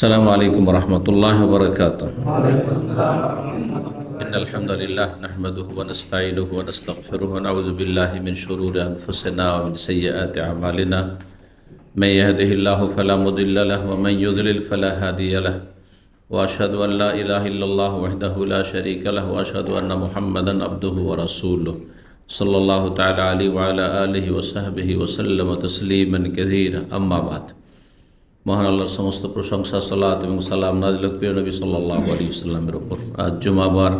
السلام عليكم ورحمة الله وبركاته. إن الحمد لله نحمده ونستعينه ونستغفره ونعوذ بالله من شرور أنفسنا ومن سيئات أعمالنا. من يهده الله فلا مضل له ومن يضلل فلا هادي له. وأشهد أن لا إله إلا الله وحده لا شريك له وأشهد أن محمدا عبده ورسوله صلى الله تعالى عليه وعلى آله وصحبه وسلم تسليما كثيرا. أما بعد, মহান আল্লাহর সমস্ত প্রশংসা, সালাত এবং সালাম নাযিল প্রিয় নবী সাল্লাল্লাহু আলাইহি ওয়াসাল্লামের উপর। আজ জুমাবার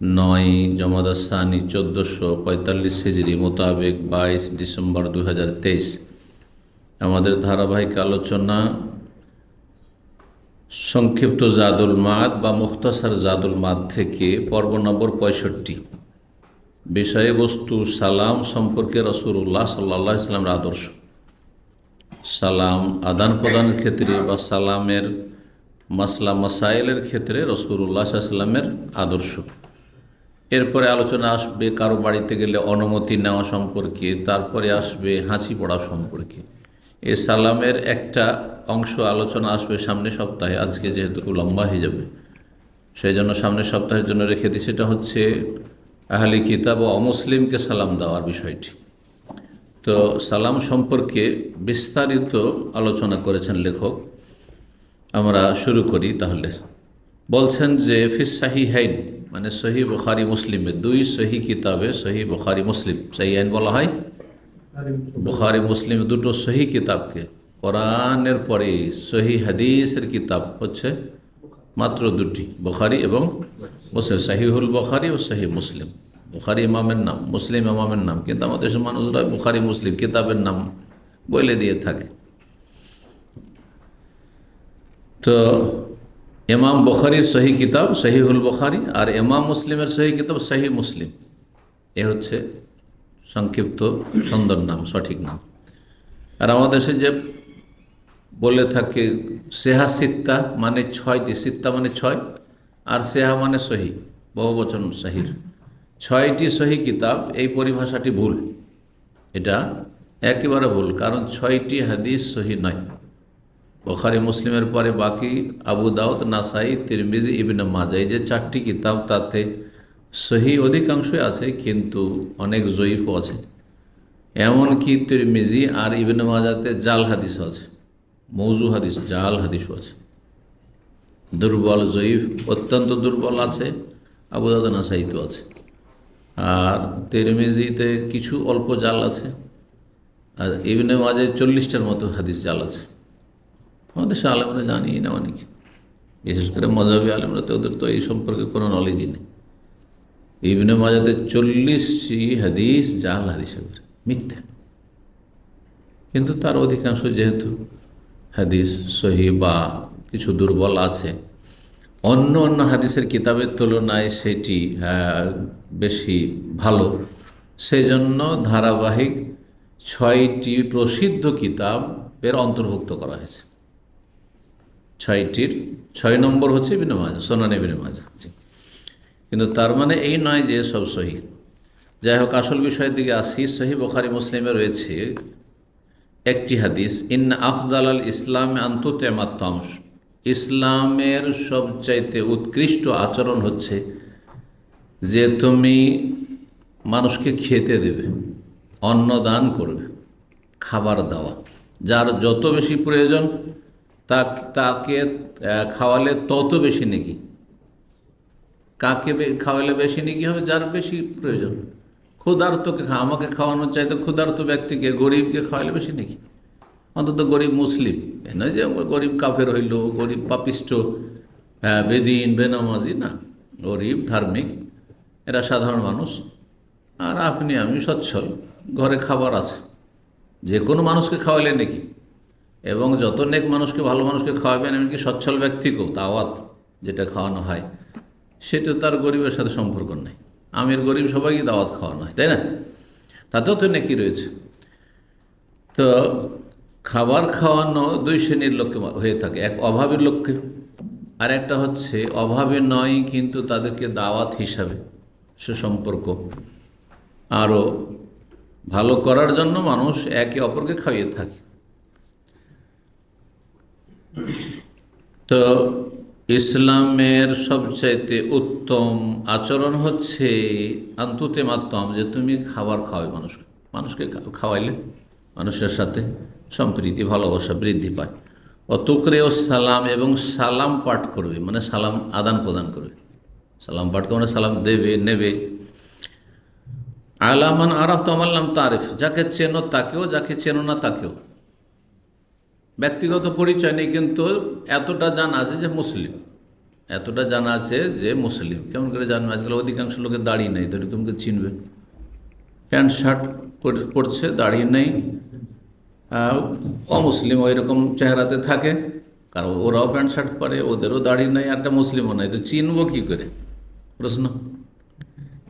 9 জমাদা সানি 1445 হিজরি মোতাবেক 22 ডিসেম্বর 2023 আমাদের ধারাবাহিক আলোচনা সংক্ষিপ্ত জাদুল মাদ বা মুখতাসার জাদুল মাদ থেকে পর্ব নম্বর 65। বিষয়বস্তু সালাম সম্পর্কে রাসূলুল্লাহ সাল্লাল্লাহু আলাইহি ওয়াসাল্লামের আদর্শ। সালাম আদান প্রদানের ক্ষেত্রে বা সালামের মাসলা মাসাইলের ক্ষেত্রে রাসূলুল্লাহ সাল্লাল্লাহু আলাইহি ওয়াসাল্লামের আদর্শ। এরপরে আলোচনা আসবে কারো বাড়িতে গেলে অনুমতি নেওয়া সম্পর্কে, তারপরে আসবে হাঁচি পড়া সম্পর্কে। এই সালামের একটা অংশ আলোচনা আসবে সামনের সপ্তাহে। আজকে যেহেতু লম্বা হয়ে যাবে, সেই জন্য সামনের সপ্তাহের জন্য রেখে দিই। সেটা হচ্ছে আহলি কিতাব ও অমুসলিমকে সালাম দেওয়ার বিষয়টি। তো সালাম সম্পর্কে বিস্তারিত আলোচনা করেছেন লেখক। আমরা শুরু করি তাহলে। বলছেন যে ফিস সাহিহাইন, মানে সহিহ বুখারী মুসলিমে, দুই সহিহ কিতাবে, সহিহ বুখারী মুসলিম, সাহিহাইন বলা হয় বুখারী মুসলিম, দুটো সহিহ কিতাবকে। কোরআনের পরে সহিহ হাদিসের কিতাব হচ্ছে মাত্র দুটি, বুখারী এবং মুসলিম। সহিহুল বুখারী ও সহিহ মুসলিম। বুখারী ইমামের নাম, মুসলিম ইমামের নাম, কিন্তু আমাদের দেশের মানুষরা বুখারী মুসলিম কিতাবের নাম বলে দিয়ে থাকে। তো ইমাম বুখারীর সহিহ কিতাব সহিহুল বুখারী, আর ইমাম মুসলিমের সহিহ কিতাব সহিহ মুসলিম। এ হচ্ছে সংক্ষিপ্ত সুন্দর নাম, সঠিক নাম। আর আমাদের দেশে যে বলে থাকে সেহা সিত্তা, মানে 6টি, সিত্তা মানে 6, আর সেহা মানে সহি, বহুবচন সহির। 6টি সহি কিতাব, এই পরিভাষাটি ভুল। এটা একেবারে ভুল, কারণ 6টি হাদিস সহি নয়। বুখারী মুসলিমের পরে বাকি আবু দাউদ, নাসাই, তিরমিজি, ইবনে মাজাহ, এই যে 4টি কিতাব, তাতে সহি অধিকাংশই আছে, কিন্তু অনেক জয়ীফও আছে। এমনকি তিরমিজি আর ইবনে মাজাহতে জাল হাদিসও আছে, মৌজু হাদিস, জাল হাদিসও আছে। দুর্বল, জয়ীফ, অত্যন্ত দুর্বল আছে। আবু দাউদ, নাসাইতেও আছে। আর তিরমিজিতে কিছু অল্প জাল আছে। আর ইবনে মাজাহ 40টার মতো হাদিস জাল আছে। আমাদের দেশে আলেমরা জানি না অনেকে, বিশেষ করে মযহাবী আলেমরা, তো ওদের তো এই সম্পর্কে কোনো নলেজই নেই। ইবনে মাজাহতে 40টি হাদিস জাল হাদিস, মিথ্যা। কিন্তু তার অধিকাংশ যেহেতু হাদিস সহি বা কিছু দুর্বল আছে, অন্য অন্য হাদিসের কিতাবের তুলনায় সেটি বেশি ভালো। সেই জন্য ধারাবাহিক 6টি প্রসিদ্ধ কিতাবের অন্তর্ভুক্ত করা হয়েছে। 6টির 6 নম্বর হচ্ছে ইবনে মাজাহ, সুনান ইবনে মাজাহ। কিন্তু তার মানে এই নয় যে সব সহি। যাই হোক, আসল বিষয়ের দিকে আসি। সহিহ বুখারী মুসলিমে রয়েছে একটি হাদিস, ইন্না আফদালাল ইসলাম আন তুতইমাত তামস। ইসলামের সবচাইতে উৎকৃষ্ট আচরণ হচ্ছে যে তুমি মানুষকে খেতে দেবে, অন্নদান করবে, খাবার দেওয়া। যার যত বেশি প্রয়োজন তাকে খাওয়ালে তত বেশি নেকি। কাকে খাওয়ালে বেশি নেকি হবে? যার বেশি প্রয়োজন। ক্ষুধার্তকে আমাকে খাওয়ানোর চাইতে ক্ষুধার্ত ব্যক্তিকে, গরিবকে খাওয়ালে বেশি নেকি। অন্তত গরিব মুসলিম, এ নয় যে গরিব কাফের হইল, গরিব পাপিষ্ট, বেদিন, বেনামাজি, না। গরিব ধার্মিক, এরা সাধারণ মানুষ। আর আপনি আমি সচ্ছল, ঘরে খাবার আছে, যে কোনো মানুষকে খাওয়ালে নাকি। এবং যত নেক মানুষকে, ভালো মানুষকে খাওয়াবেন, এমনকি সচ্ছল ব্যক্তিকেও দাওয়াত যেটা খাওয়ানো হয়, সেটা তার গরিবের সাথে সম্পর্ক নেই। আমির গরিব সবাইকে দাওয়াত খাওয়ানো হয়, তাই না? তাতেও তো নেকি রয়েছে। তো খাবার খাওয়ানো 2 শ্রেণীর লোককে হয়ে থাকে। এক অভাবীর লোককে, আর একটা হচ্ছে অভাবী নয় কিন্তু তাদেরকে দাওয়াত হিসাবে সে সম্পর্ক আরও ভালো করার জন্য মানুষ একে অপরকে খাইয়ে থাকে। তো ইসলামের সবচাইতে উত্তম আচরণ হচ্ছে আন্তুতে মাত্তম, যে তুমি খাবার খাওয়াবে মানুষকে খাওয়াইলে মানুষের সাথে সম্প্রীতি ভালোবাসা বৃদ্ধি পায়। অতুকরে ও সালাম, এবং সালাম পাঠ করবে, মানে সালাম আদান প্রদান করবে। সালাম পাঠ করবে, সালাম দেবে নেবে। আলামান আরাফ তমাল্লাম তারিফ, যাকে চেনো তাকেও, যাকে চেনো না তাকেও। ব্যক্তিগত পরিচয় নেই, কিন্তু এতটা জানা আছে যে মুসলিম, এতটা জানা আছে যে মুসলিম। কেমন করে জানবে? আজকাল অধিকাংশ লোকের দাড়ি নেই, তো এরকম করে চিনবে? প্যান্ট শার্ট পরছে, দাড়ি নেই, অমুসলিম ওই রকম চেহারাতে থাকে, কারণ ওরাও প্যান্ট শার্ট পরে, ওদেরও দাড়ি নেই, একটা মুসলিমও নাই, তো চিনবো কী করে? প্রশ্ন।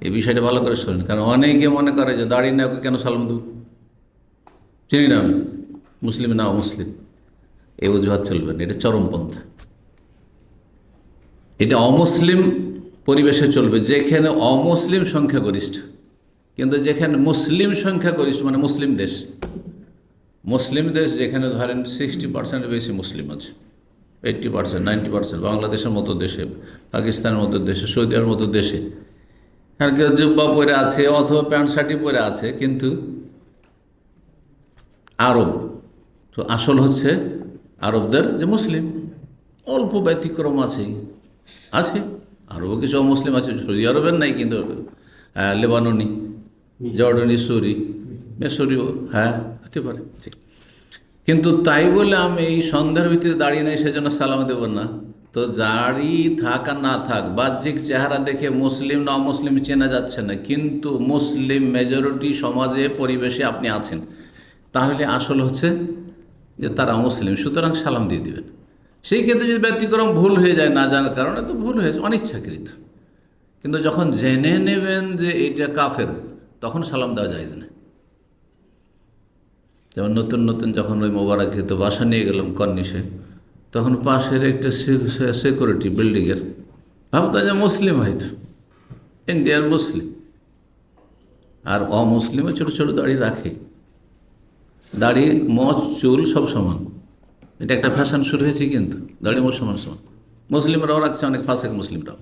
এই বিষয়টা ভালো করে শোনেন, কারণ অনেকে মনে করে যে দাড়ি নেই, ওকে কেন সালাম দেব, চিনি না আমি, মুসলিম না অমুসলিম, এই অজুহাত চলবে না, এটা চরমপন্থা। এটা অমুসলিম পরিবেশে চলবে যেখানে অমুসলিম সংখ্যাগরিষ্ঠ, কিন্তু যেখানে মুসলিম সংখ্যাগরিষ্ঠ, মানে মুসলিম দেশ, মুসলিম দেশ যেখানে ধরেন 60% বেশি মুসলিম আছে, 80%, 90%, বাংলাদেশের মতো দেশে, পাকিস্তানের মতো দেশে, সৌদি আরবের মতো দেশে, আর কেউ জুব্বা পরে আছে অথবা প্যান্ট শার্টই পরে আছে, কিন্তু আরব, তো আসল হচ্ছে আরবদের যে মুসলিম, অল্প ব্যতিক্রম আছে, আরবও কিছু অমুসলিম আছে, সৌদি আরবের নাই, কিন্তু লেবাননি, জর্ডানি, মিশরীয়, হ্যাঁ হতে পারে, ঠিক। কিন্তু তাই বলে আমি এই সন্দেহের ভিত্তিতে দাঁড়িয়ে নাই সেজন্য সালাম দেব না। তো দাড়ি থাক আর না থাক, বাহ্যিক চেহারা দেখে মুসলিম না অমুসলিম চেনা যাচ্ছে না, কিন্তু মুসলিম মেজরিটি সমাজে পরিবেশে আপনি আছেন, তাহলে আসল হচ্ছে যে তারা মুসলিম, সুতরাং সালাম দিয়ে দেবেন। সেই ক্ষেত্রে যদি ব্যতিক্রম ভুল হয়ে যায়, না জানার কারণে, তো ভুল হয়েছে অনিচ্ছাকৃত, কিন্তু যখন জেনে নেবেন যে এইটা কাফের, তখন সালাম দেওয়া যায় না। যেমন নতুন নতুন যখন ওই মোবারক খেতে বাসা নিয়ে গেলাম কর্নিশে, তখন পাশের একটা সিকিউরিটি বিল্ডিংয়ের, ভাবতাম যে মুসলিম হয়তো, ইন্ডিয়ার মুসলিম, আর অমুসলিমও ছোটো ছোটো দাড়ি রাখে, দাড়ি মোচ চুল সব সমান, এটা একটা ফ্যাশন শুরু হয়েছে, কিন্তু দাড়ি মোচ সমান সমান, মুসলিমরাও রাখছে, অনেক ফাসেক মুসলিমরাও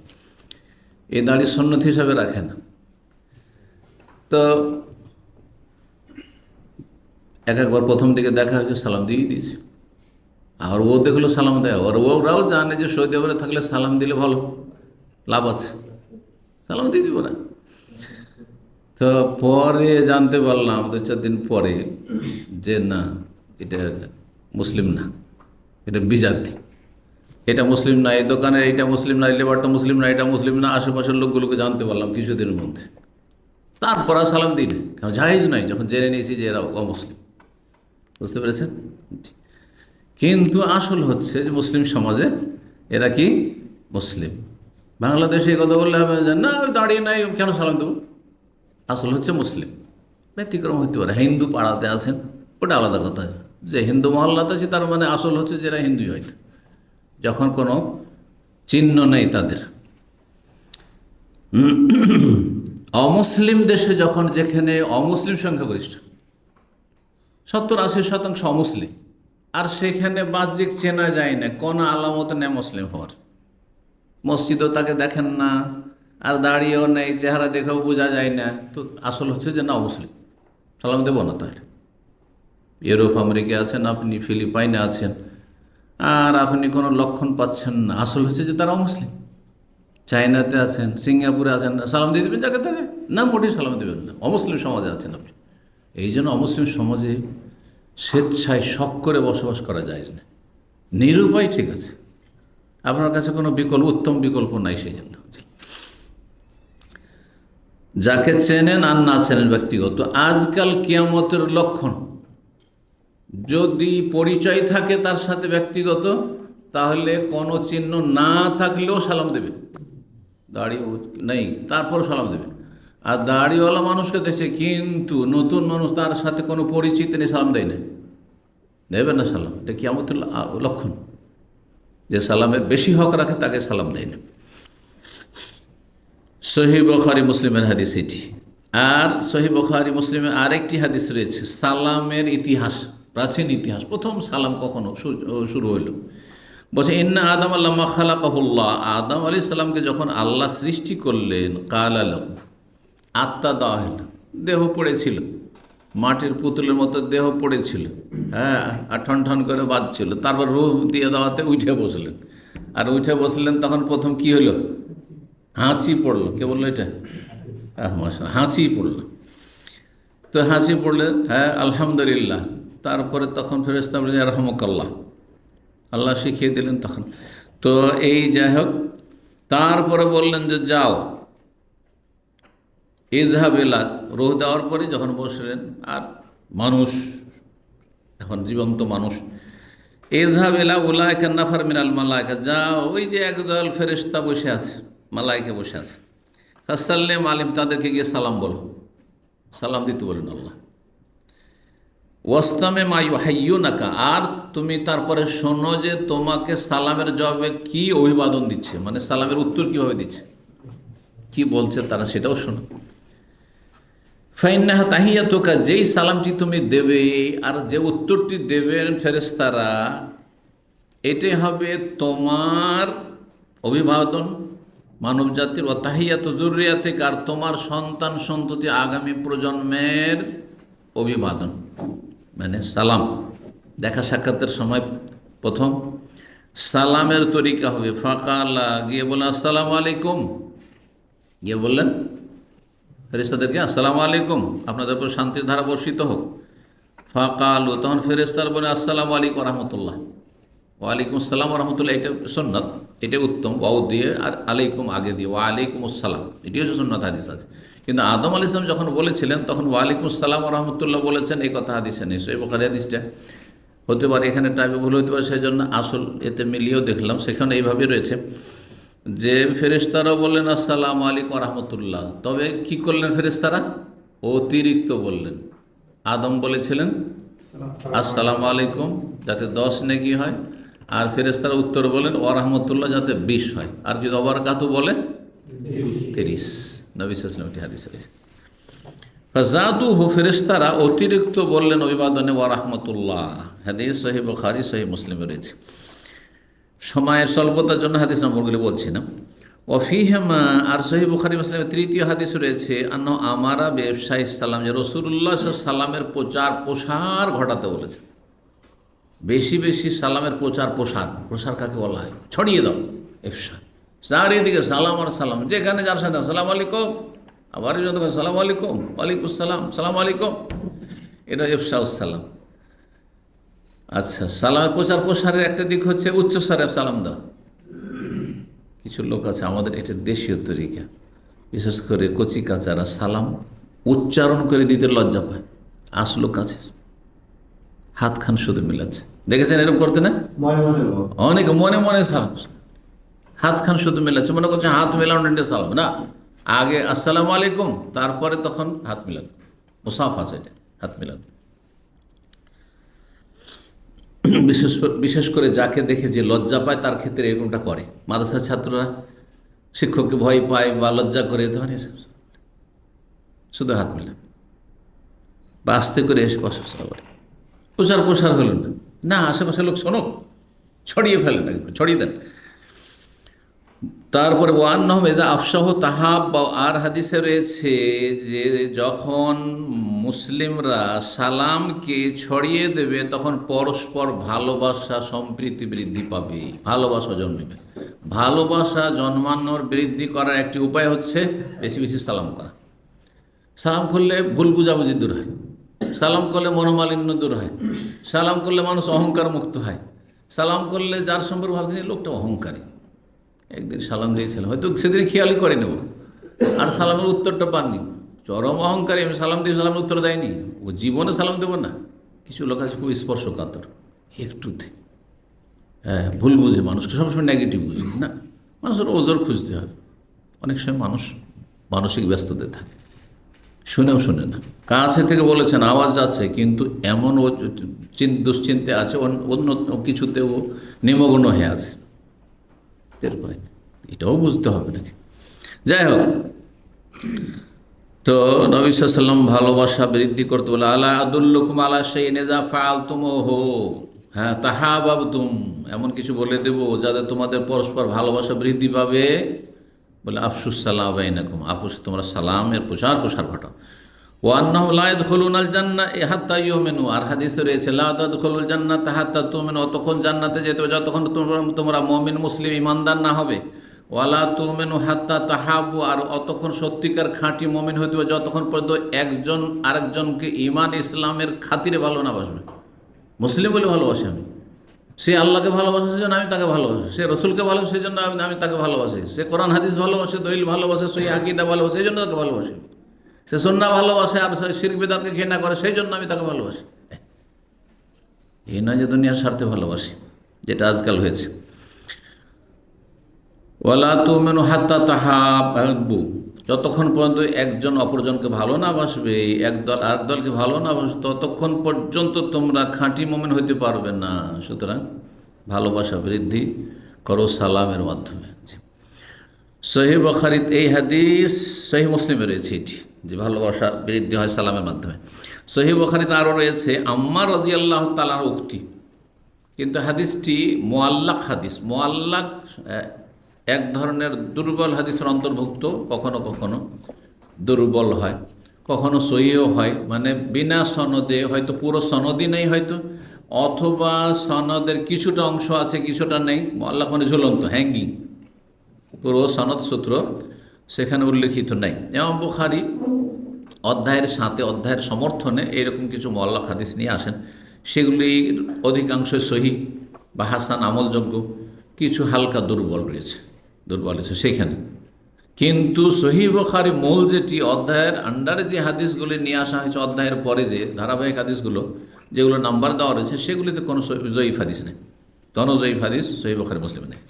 এই দাড়ি সুন্নত হিসাবে রাখে না। তো একবার প্রথম দিকে দেখা হয়েছে, সালাম দিয়ে দিয়েছে, আর ও দেখলো সালাম দেয়, আর ওরাও জানে যে সৌদি আরবে থাকলে সালাম দিলে ভালো লাভ আছে, সালাম দিয়ে দিব না। তো পরে জানতে পারলাম 2-4 দিন পরে যে না, এটা মুসলিম না, এটা বিজাতি, এটা মুসলিম না, এই দোকানে এইটা মুসলিম না, এই লেবারটা মুসলিম না, এটা মুসলিম না। আশেপাশের লোকগুলোকে জানতে পারলাম কিছুদিনের মধ্যে, তারপর আর সালাম দিই না, কারণ জায়েজ নাই, যখন জেনে নিয়েছি যে এরা অমুসলিম। বুঝতে পেরেছেন? কিন্তু আসল হচ্ছে যে মুসলিম সমাজে এরা কি মুসলিম। বাংলাদেশে এই কথা বললে হবে যে না, দাঁড়িয়ে নাই, কেন সালাম দেবো? আসল হচ্ছে মুসলিম। ব্যতিক্রম হতে পারে, হিন্দু পাড়াতে আছেন, ওটা আলাদা কথা, যে হিন্দু মহল্লাতে আছে তার মানে আসল হচ্ছে যে এরা হিন্দুই হয়তো, যখন কোনো চিহ্ন নেই তাদের। অমুসলিম দেশে যখন, যেখানে অমুসলিম সংখ্যাগরিষ্ঠ 70-80% অমুসলিম, আর সেখানে বাহ্যিক চেনা যায় না, কোনো আলামত নেই মুসলিম হওয়ার, মসজিদও তাকে দেখেন না, আর দাঁড়িয়েও নেই, চেহারা দেখেও বোঝা যায় না, তো আসল হচ্ছে যে না অমুসলিম, সালাম দেবো না। তাহলে ইউরোপ আমেরিকা আছেন আপনি, ফিলিপাইনে আছেন, আর আপনি কোনো লক্ষণ পাচ্ছেন না, আসল হচ্ছে যে তারা অমুসলিম। চায়নাতে আছেন, সিঙ্গাপুরে আছেন, সালাম দিয়ে দেবেন যাকে তাকে? না, মোটেই সালাম দেবেন না, অমুসলিম সমাজে আছেন আপনি। এই জন্য অমুসলিম সমাজে স্বেচ্ছায় শখ করে বসবাস করা যায় না, নিরুপায়, ঠিক আছে, আপনার কাছে কোনো উত্তম বিকল্প নাই। সেই জন্য যাকে চেনেন আর না চেনেন ব্যক্তিগত, আজকাল কিয়ামতের লক্ষণ, যদি পরিচয় থাকে তার সাথে ব্যক্তিগত, তাহলে কোনো চিহ্ন না থাকলেও সালাম দেবে, দাড়ি নেই তারপর সালাম দেবে। আর দাড়িওয়ালা মানুষকে দেখছে, কিন্তু নতুন মানুষ, তার সাথে কোনো পরিচিত নেই, সালাম দেয় না, দেবে না সালাম। এটা কিয়ামতের লক্ষণ, যে সালামের বেশি হক রাখে তাকে সালাম দেয় না। সহিহ বুখারী মুসলিমের হাদিস এটি। আর সহিহ বুখারী মুসলিমের আরেকটি হাদিস রয়েছে, সালামের ইতিহাস, প্রাচীন ইতিহাস, প্রথম সালাম কখনো শুরু হইল। বলছে ইন্না আদম আল্লামা খালাকাহুল্লাহ, আদম আলাইহিস সালামকে যখন আল্লাহ সৃষ্টি করলেন, কাল লাহু, আত্মা দেওয়া হল, দেহ পড়েছিল, মাটির পুতুলের মতো দেহ পড়েছিল, হ্যাঁ, আর ঠন ঠন করে বাজছিল, তারপর রূহ দিয়ে দেওয়াতে উঠে বসলেন। আর উঠে বসলেন তখন প্রথম কি হলো? হাঁচি পড়লো। কে বললো এটা? মাশাআল্লাহ, হাঁচি পড়লো। তো হাঁচি পড়লে, হ্যাঁ আলহামদুলিল্লাহ, তারপরে তখন ফেরেশতা বললেন ইয়ারহামুকাল্লাহ, আল্লাহ শিখিয়ে দিলেন তখন। তো এই যাই হোক, তারপরে বললেন যে যাও ইযহাবিলা, রূহ দেওয়ার পরে যখন বসলেন, আর মানুষ এখন জীবন্ত মানুষ, ইযহাবিলা উলাইকা নাফার মিনাল মালাইকা, যাও ওই যে একদল ফেরেশতা বসে আছে, মালাইকা বসে আছে, ফাসাল্লিম আলিম, তাদেরকে গিয়ে সালাম বলো, সালাম দিতে বলেন আল্লাহ। ওয়াস্তামে মা ইউহাইয়ুনাকা, আর তুমি তারপরে শোনো যে তোমাকে সালামের জবাবে কি অভিবাদন দিচ্ছে, মানে সালামের উত্তর কিভাবে দিচ্ছে, কি বলছে তারা, সেটাও শোনো। ফাইন্নাহা তাহিয়াতুকা, যেই সালামটি তুমি দেবে আর যে উত্তরটি দেবেন ফেরেশতারা, এটাই হবে তোমার অভিবাদন মানব জাতির, ও তাহিয়াতু যুররিয়াতিক, আর তোমার সন্তান সন্ততি আগামী প্রজন্মের অভিবাদন, মানে সালাম। দেখা সাক্ষাতের সময় প্রথম সালামের তরিকা হবে, ফাকালা, গিয়ে বললেন আসসালামু আলাইকুম, গিয়ে বললেন ফেরেশতাদেরকে আসসালামু আলাইকুম, আপনাদের উপর শান্তির ধারা বর্ষিত হোক। ফাকালু, তখন ফেরেশতারা বলে আসসালামু আলাইকুম রহমতুল্লাহ, ওয়ালাইকুম আসসালাম রহমতুল্লাহ, এটা সুন্নত, এটা উত্তম, ওয়াও দিয়ে আর আলাইকুম আগে দিয়ে, ওয়ালাইকুম আসসালাম, এটি হচ্ছে সুন্নত, হাদিস আছে। কিন্তু আদম আলাইহিস সালাম যখন বলেছিলেন তখন ওয়ালাইকুম আসসালাম রহমতুল্লাহ বলেছেন, এই কথা হাদিসে নেই। সহিহ বুখারী হাদিসটা হতে পারে এখানে টাইপে ভুল হতে পারে, সেই জন্য আসল এতে মিলিয়েও দেখলাম, সেখানে এইভাবে রয়েছে যে ফেরেশতারাও বললেন আসসালামু আলাইকুম রহমতুল্লাহ, তবে কি করলেন ফেরেশতারা? অতিরিক্ত বললেন। আদম বলেছিলেন আসসালামু আলাইকুম, যাতে 10 নেকি হয়, আর ফেরেশতারা উত্তর বলেন ও রহমতুল্লাহ, যাতে 20 হয়, আর যদি ওয়াবারাকাতু বলে 30। নবী সাল্লাল্লাহু আলাইহি ওয়াসাল্লাম হাদিস আছে। ফাজাদুহু, ফেরেশতারা অতিরিক্ত বললেন অভিবাদনে ওয়া রাহমাতুল্লাহ, হাদিস সহিহ বুখারী সহিহ মুসলিমে রয়েছে। সময়ের স্বল্পতার জন্য হাদিস নম্বরগুলি বলছি না। ওয়াফিহিমা, আর সহিহ বুখারী মুসলিমের তৃতীয় হাদিস রয়েছে, আন্ন আমারা ব্যবসায়ী সালাম, যে রাসূলুল্লাহ সাল্লাল্লাহু আলাইহি সাল্লামের প্রসার ঘটাতে বলেছে। বেশি বেশি সালামের প্রসার কাকে বলা হয়? ছড়িয়ে দাও, ইফশা, চারিদিকে সালাম আর সালাম, যেখানে যার সাথে সালাম আলাইকুম, আবার যত সালাম আলাইকুম, ওয়ালাইকুম সালাম, সালাম আলাইকুম, এটা ইফশাউস সালাম। আচ্ছা, সালামের প্রসারের একটা দিক হচ্ছে উচ্চস্বরে সালাম দাও। কিছু লোক আছে আমাদের, এটা দেশীয় তরিকা, বিশেষ করে কচি কাচারা সালাম উচ্চারণ করে দিতে লজ্জা পায়, আসলো কাছে হাত খান শুধু মিলাচ্ছে, দেখেছেন এরকম করতে না? অনেকে মনে মনে সালাম, হাত খান শুধু মেলাচ্ছে, মনে করছে হাত মেলানো সালাম না, আগে আসসালামু আলাইকুম, তারপরে তখন হাত মিলান, মুসাফা আছে এটা, হাত মিলান। বিশেষ করে যাকে দেখে যে লজ্জা পায় তার ক্ষেত্রে এরকমটা করে। মাদ্রাসার ছাত্ররা শিক্ষককে ভয় পায় বা লজ্জা করে, তখন শুধু হাত মিলান বা আস্তে করে এসে প্রসার হলো না, না আশেপাশে লোক শোনো, ছড়িয়ে ফেলেন, ছড়িয়ে দেন। তারপরে ওয়ান্নাহ মেজা আফসাহ তাহাব, আর হাদিসে রয়েছে যে যখন মুসলিমরা সালামকে ছড়িয়ে দেবে তখন পরস্পর ভালোবাসা সম্প্রীতি বৃদ্ধি পাবে, ভালোবাসা জন্মবে। ভালোবাসা জন্মানোর বৃদ্ধি করার একটি উপায় হচ্ছে বেশি বেশি সালাম করা। সালাম করলে ভুল বুঝাবুঝি দূর হয়, সালাম করলে মনোমালিন্য দূর হয়, সালাম করলে মানুষ অহংকার মুক্ত হয়, সালাম করলে যার সম্পর্কে ভাবছে লোকটা অহংকারী, একদিন সালাম দিয়েছিলাম, হয়তো সেদিনই খেয়ালই করে নেব, আর সালামের উত্তরটা পাননি, চরম অহংকারী, আমি সালাম দিয়ে সালামের উত্তর দেয়নি, ও জীবনে সালাম দেবো না। কিছু লোক আছে খুব স্পর্শকাতর, একটুতে, হ্যাঁ, ভুল বুঝে মানুষকে সবসময় নেগেটিভ বুঝে না, মানুষের ওজোর খুঁজতে হবে। অনেক সময় মানুষ মানসিক ব্যস্ততায় থাকে, শুনেও শোনে না, কাছে থেকে বলেছেন আওয়াজ যাচ্ছে, কিন্তু এমন ও দুশ্চিন্তে আছে, অন্য কিছুতেও নিমগ্ন হয়ে আছে, টের পায়, এটাও বুঝতে হবে নাকি। যাই হোক, তো নবী সাল্লাল্লাহু আলাইহি ওয়াসাল্লাম ভালোবাসা বৃদ্ধি করতে বলে, আলা আদুল্লুকুম আলা শাইইন ইযা ফাআলতুমুহু, হ্যাঁ, তাহাবাবতুম, এমন কিছু বলে দেব যাতে তোমাদের পরস্পর ভালোবাসা বৃদ্ধি পাবে। বলে আফসুস সালাম বাইনাকুম, আপুস তোমরা সালামের প্রচার প্রসার ঘটাও। ও আন্নাহু লা ইয়াদখুলুনাল জান্নাহ হাত্তা ইউমিনু, আর হাদিসে রয়েছে লা তাদখুলুল জান্নাতা হাত্তা তুমিনু, অতক্ষণ জান্নাতে যেতে হবে যতক্ষণ তোমরা মুমিন মুসলিম ইমানদার না হবে। ওয়ালা তুমিনু হাত্তা তাহাবু, আর অতক্ষণ সত্যিকার খাঁটি মুমিন হইতে হবে যতক্ষণ পর্যন্ত একজন আরেকজনকে ইমান ইসলামের খাতিরে ভালো না বাসবে। মুসলিম বলে ভালোবাসি আমি, সে আল্লাহকে ভালোবাসে সেই জন্য আমি তাকে ভালোবাসি, সে রসুলকে ভালোবাসে সেই জন্য আমি তাকে ভালোবাসি, সে কোরআন হাদিস ভালোবাসে, দলিল ভালোবাসে, সই আকীদা ভালোবাসে সেই জন্য তাকে ভালোবাসি, সে সুন্নাহ ভালোবাসে আর শিরক বিদআতকে ঘৃণা করে সেই জন্য আমি তাকে ভালোবাসি। এই নয় যে দুনিয়ার স্বার্থে ভালোবাসি, যেটা আজকাল হয়েছে। ওয়ালা তুমিনু হাত্তা তাহাব্বু, যতক্ষণ পর্যন্ত একজন অপরজনকে ভালো না বাসবে, একদল আরেক দলকে ভালো না বাসবে, ততক্ষণ পর্যন্ত তোমরা খাঁটি মুমিন হইতে পারবে না। সুতরাং ভালোবাসা বৃদ্ধি করো সালামের মাধ্যমে। সহিহ বুখারীতে এই হাদিস, সহিহ মুসলিমে রয়েছে এটি, যে ভালোবাসা বৃদ্ধি হয় সালামের মাধ্যমে। সহিহ বুখারীতে আরও রয়েছে আম্মার রাদিয়াল্লাহু তাআলার উক্তি, কিন্তু হাদিসটি মুআল্লাক হাদিস। মুআল্লাক এক ধরনের দুর্বল হাদিসের অন্তর্ভুক্ত, কখনো কখনো দুর্বল হয়, কখনো সহিহ হয়, মানে বিনা সনদে, হয়তো পুরো সনদই নেই হয়তো, অথবা সনদের কিছুটা অংশ আছে কিছুটা নেই। মুআল্লাক মানে ঝুলন্ত, হ্যাঙ্গিং, পুরো সনদ সূত্র সেখানে উল্লেখিত নেই। ইমাম বুখারী অধ্যায়ের সাথে, অধ্যায়ের সমর্থনে এরকম কিছু মুআল্লাক হাদিস নিয়ে আসেন, সেগুলির অধিকাংশই সহিহ বা হাসান আমলযোগ্য, কিছু হালকা দুর্বল রয়েছে সেখানে। কিন্তু সহিহ বুখারী মূল যেটি অধ্যায়ের আন্ডারে যে হাদিসগুলি নিয়ে আসা হয়েছে, অধ্যায়ের পরে যে ধারাবাহিক হাদিসগুলো যেগুলো নাম্বার দেওয়া রয়েছে, সেগুলিতে কোনো জয়ীফ হাদিস নেই, কোনো জয়ীফ হাদিস সহিহ বুখারী মুসলিমে নেই।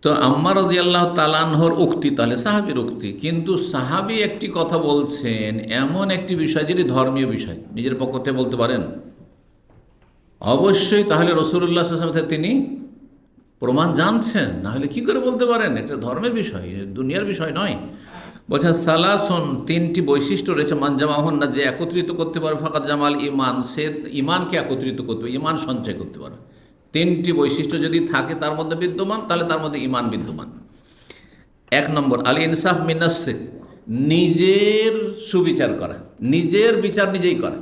তো আম্মার রাদিয়াল্লাহু তাআলা আনহুর উক্তি, তাহলে সাহাবীর উক্তি, কিন্তু সাহাবী একটি কথা বলছেন, এমন একটি বিষয় যেটি ধর্মীয় বিষয়, নিজের পক্ষ থেকে বলতে পারেন অবশ্যই, তাহলে রাসূলুল্লাহ সাল্লাল্লাহু আলাইহি ওয়াসাল্লাম তিনি প্রমাণ জানছেন, না হলে কী করে বলতে পারেন? এটা ধর্মের বিষয়, দুনিয়ার বিষয় নয়। বলছেন সালাসুন, তিনটি বৈশিষ্ট্য রয়েছে, মান জামাহুন না, যে একত্রিত করতে পারে, ফাকাত জামাল ইমান, সে ইমানকে একত্রিত করতে পারে, ইমান সঞ্চয় করতে পারে। তিনটি বৈশিষ্ট্য যদি থাকে তার মধ্যে বিদ্যমান, তাহলে তার মধ্যে ইমান বিদ্যমান। এক নম্বর, আল ইনসাফ মিনাসসিক, নিজের সুবিচার করা, নিজের বিচার নিজেই করা।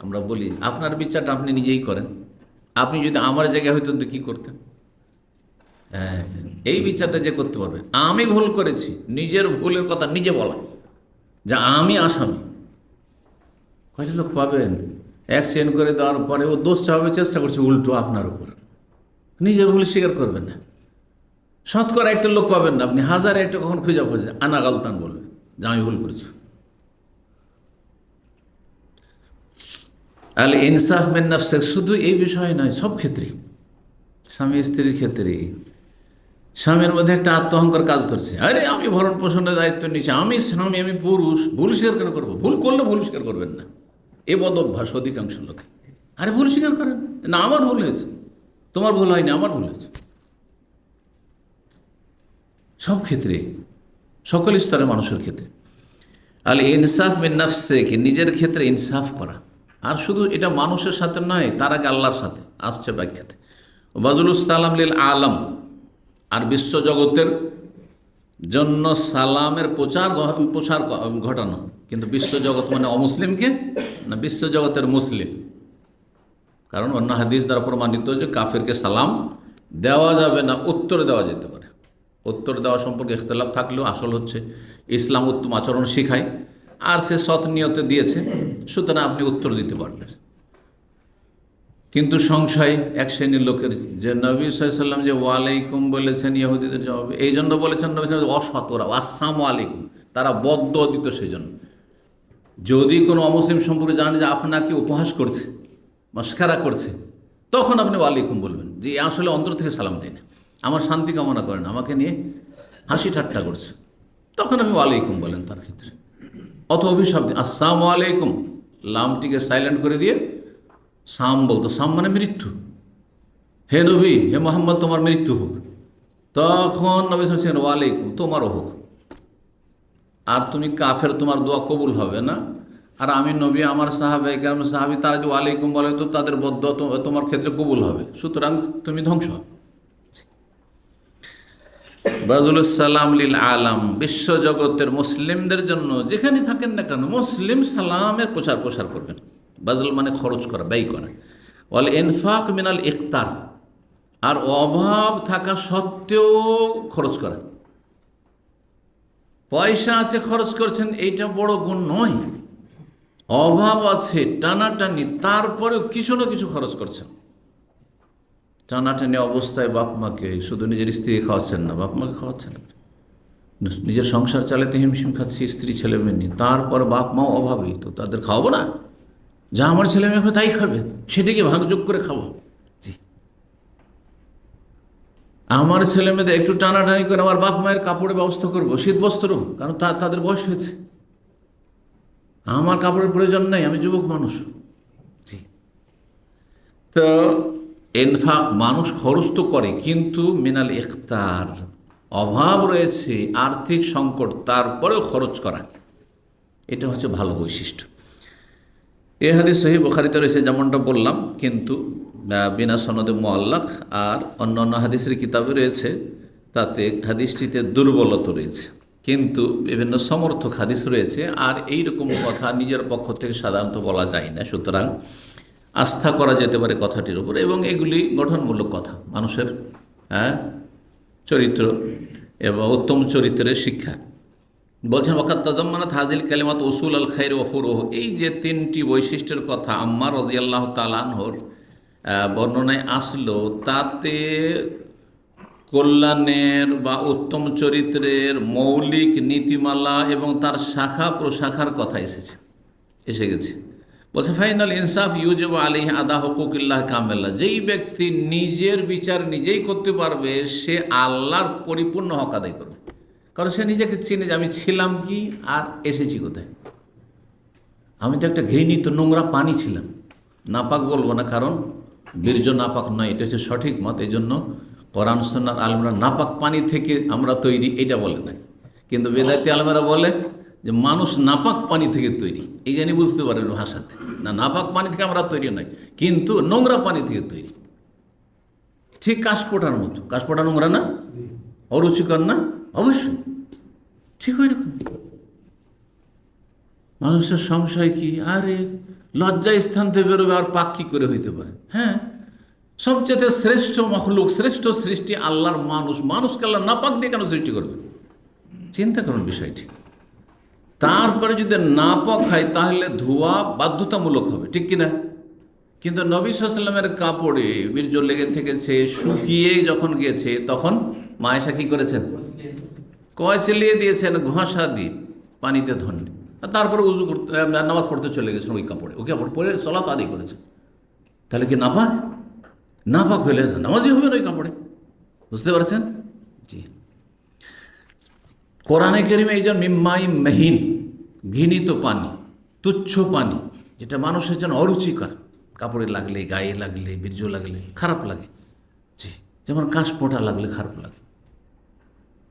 আমরা বলি আপনার বিচারটা আপনি নিজেই করেন, আপনি যদি আমার জায়গায় হইতেন তো কী করতেন? হ্যাঁ, এই বিচারটা যে করতে পারবে, আমি ভুল করেছি, নিজের ভুলের কথা নিজে বলা, যা আমি আসামি। কয়টা লোক পাবেন অ্যাক্সিডেন্ট করে দেওয়ার পরে ও দোষ চাপাবে চেষ্টা করছে উল্টো আপনার উপর, নিজের ভুল স্বীকার করবেন না। শতকরা একটা লোক পাবেন না, আপনি হাজারে একটা কখন খুঁজে পাবেন আনা গালতান বলবে যে আমি ভুল করেছি। আল ইনসাফ মিন নাফসিক, শুধু এই বিষয় নয়, সব ক্ষেত্রেই, স্বামী স্ত্রীর ক্ষেত্রে, স্বামীর মধ্যে একটা আত্মহংকার কাজ করছে, আরে আমি ভরণ পোষণের দায়িত্ব নিচ্ছি, আমি স্বামী, আমি পুরুষ, ভুল স্বীকার কেন করবো? ভুল করলে ভুল স্বীকার করবেন না, এ বদ অভ্যাস অধিকাংশ লোক। আরে ভুল স্বীকার করেন না, আমার ভুল হয়েছে, তোমার ভুল হয়নি, আমার ভুল হয়েছে। সব ক্ষেত্রে, সকল স্তরের মানুষের ক্ষেত্রে। আল ইনসাফ মিন নাফসিক, নিজের ক্ষেত্রে ইনসাফ করা। আর শুধু এটা মানুষের সাথে নয়, তার আগে আল্লাহর সাথে আসছে ব্যাখ্যাতে। বাজুলুস সালাম লিল আলম, আর বিশ্বজগতের জন্য সালামের প্রচার ঘটানো। কিন্তু বিশ্বজগৎ মানে অমুসলিমকে না, বিশ্বজগতের মুসলিম। কারণ অন্য হাদিস দ্বারা প্রমাণিত যে কাফেরকে সালাম দেওয়া যাবে না, উত্তর দেওয়া যেতে পারে। উত্তর দেওয়া সম্পর্কে ইখতিলাফ থাকলেও আসল হচ্ছে ইসলাম উত্তম আচরণ শিখায়, আর সে সৎ নিয়তে দিয়েছে, সুতরাং আপনি উত্তর দিতে পারবেন। কিন্তু সংশয় এক শ্রেণীর লোকের, যে নবী সাল্লাল্লাহু আলাইহি ওয়াসাল্লাম যে ওয়ালাইকুম বলেছেন ইহুদিদের জবাবে, এই জন্য বলেছেন নবী সাল্লাল্লাহু আলাইহি ওয়াসাল্লাম অসৎ, ওরা আসসালামু আলাইকুম, তারা বদদুয়া দিত। সেই জন্য যদি কোনো অমুসলিম সম্পর্কে জানে যে আপনাকে উপহাস করছে, মস্কারা করছে, তখন আপনি ওয়ালাইকুম বলবেন, যে আসলে অন্তর থেকে সালাম দেয় না, আমার শান্তি কামনা করেন, আমাকে নিয়ে হাসি ঠাট্টা করছে, তখন আমি ওয়ালাইকুম বলেন তার ক্ষেত্রে। অথবা অভিশাপ দিন, আসসালামু আলাইকুম, লামটিকে সাইলেন্ট করে দিয়ে সাম বলতো, সাম মানে মৃত্যু, হে নবী, হে মোহাম্মদ, তোমার মৃত্যু হোক। তখন নবী সাল্লাল্লাহু ওয়ালাইকুম, তোমারও হোক। আর তুমি কাফের, তোমার দোয়া কবুল হবে না, আর আমি নবী, আমার সাহাবে কেরাম সাহাবি, তারা যদি ওয়ালাইকুম বলে তো তাদের বদদুয়া তোমার ক্ষেত্রে কবুল হবে, সুতরাং তুমি ধ্বংস হবে। বাজুল সালাম লিল আলাম, বিশ্ব জগতের মুসলিমদের জন্য যেখানে থাকেন না কেন মুসলিম সালামের প্রচার করবেন। বাজল মানে খরচ করা, ব্যয় করা। ওয়াল ইনফাক মিনাল ইকতার, আর অভাব থাকা সত্ত্বেও খরচ করা। পয়সা আছে খরচ করছেন, এইটা বড় গুণ নয়। অভাব আছে টানাটানি, তারপরেও কিছু না কিছু খরচ করছেন। টানাটানি অবস্থায় বাপ মাকে, শুধু নিজের স্ত্রী খাওয়াচ্ছেন না, বাপ মাকে খাওয়াচ্ছেন, নিজের সংসার চালাতে হিমশিম খাচ্ছি স্ত্রী ছেলে মেয়ে নিয়ে, তারপর বাপ মাও অভাবী, তো তাদের খাওয়াবো না? যা আমার ছেলে মেয়ে খাবে তাই খাবে, সেটাকে ভাগযোগ করে খাবো। জি, আমার ছেলে মেয়েদের একটু টানাটানি করে আমার বাপ মায়ের কাপড়ের ব্যবস্থা করবো, শীত বস্ত্র, কারণ তাদের বয়স হয়েছে, আমার কাপড়ের প্রয়োজন নেই, আমি যুবক মানুষ। জি, তো ইনফাক মানুষ খরচ তো করে, কিন্তু মিনাল ইখতার, অভাব রয়েছে, আর্থিক সংকট, তারপরেও খরচ করা, এটা হচ্ছে ভালো বৈশিষ্ট্য। এই হাদিস সহিহ বুখারীতে রয়েছে যেমনটা বললাম, কিন্তু বিনা সনদে মুআল্লাক। আর অন্যান্য হাদিসের কিতাবে রয়েছে, তাতে হাদিসটিতে দুর্বলতা রয়েছে, কিন্তু বিভিন্ন সমর্থক হাদিস রয়েছে। আর এই রকম কথা নিজের পক্ষ থেকে সাধারণত বলা যায় না, সুতরাং আস্থা করা যেতে পারে কথাটির উপর, এবং এগুলি গঠনমূলক কথা, মানুষের চরিত্র এবং উত্তম চরিত্রের শিক্ষা। বলছেন ওয়াকাত তাজাম্মানাত হাযিল কালিমাত উসুল আল খায়র ওয়া ফুরুহ, এই যে তিনটি বৈশিষ্ট্যের কথা আম্মার রাদিয়াল্লাহু তাআলা আনহুর বর্ণনায় আসলো, তাতে কল্যাণের বা উত্তম চরিত্রের মৌলিক নীতিমালা এবং তার শাখা প্রশাখার কথা এসে গেছে। বলছে ফাইনাল ইনসাফ ইউজিবু আলাইহি আদা হুকুকিল্লাহ কামেলা, যেই ব্যক্তি নিজের বিচার নিজেই করতে পারবে, সে আল্লাহর পরিপূর্ণ হক আদায় করবে। কারণ সে নিজেকে চিনে যে আমি ছিলাম কি আর এসেছি কোথায়। আমি তো একটা ঘৃণিত নোংরা পানি ছিলাম, নাপাক বলবো না, কারণ বীর্য নাপাক নয়, এটা হচ্ছে সঠিক মত। এই জন্য কোরআন সুন্নাহর আলেমরা নাপাক পানি থেকে আমরা তৈরি এটা বলে না, কিন্তু বেদাতি আলেমরা বলে যে মানুষ নাপাক পানি থেকে তৈরি। এই জানি বুঝতে পারেন ভাষাতে, না নাপাক পানি থেকে আমরা তৈরি নয়, কিন্তু নোংরা পানি থেকে তৈরি। ঠিক কাশপোটার মতো, কাশপোটা নোংরা না, অরুচিকর না, অবশ্যই ঠিক হয় এরকম। মানুষের সংশয় কি, আরে লজ্জা স্থান থেকে বেরোবে আর পাক কী করে হইতে পারে? হ্যাঁ, সবচেয়ে শ্রেষ্ঠ মখলুক, শ্রেষ্ঠ সৃষ্টি আল্লাহর মানুষকে আল্লাহ নাপাক দিয়ে কেন সৃষ্টি করবে? চিন্তা করুন বিষয়টি। তারপরে যদি নাপাক হয় তাহলে ধোয়া বাধ্যতামূলক হবে, ঠিক কিনা? কিন্তু নবী সাল্লাল্লাহু আলাইহি ওয়াসাল্লামের কাপড়ে বীর্য লেগে থেকেছে, শুকিয়ে যখন গিয়েছে তখন মা আয়েশা কী করেছেন? কয় চেলিয়ে দিয়েছেন ঘষা দিয়ে, পানিতে ধন্যে, আর তারপরে উজু করতে নামাজ পড়তে চলে গেছেন ওই কাপড়ে, ওই কাপড় পরে সালাত আদায় করেছেন। তাহলে কি নাপাক? নাপাক হইলে নামাজই হবে না ওই কাপড়ে, বুঝতে পারছেন? জি, কোরআনে কারিমে এই যে মিম্মাই মহিন, ঘৃণিত পানি, তুচ্ছ পানি, যেটা মানুষের জন্য অরুচিকর, কাপড়ে লাগলে, গায়ে লাগলে, বীর্য লাগলে খারাপ লাগে, জি, যেমন কাশপোটা লাগলে খারাপ লাগে,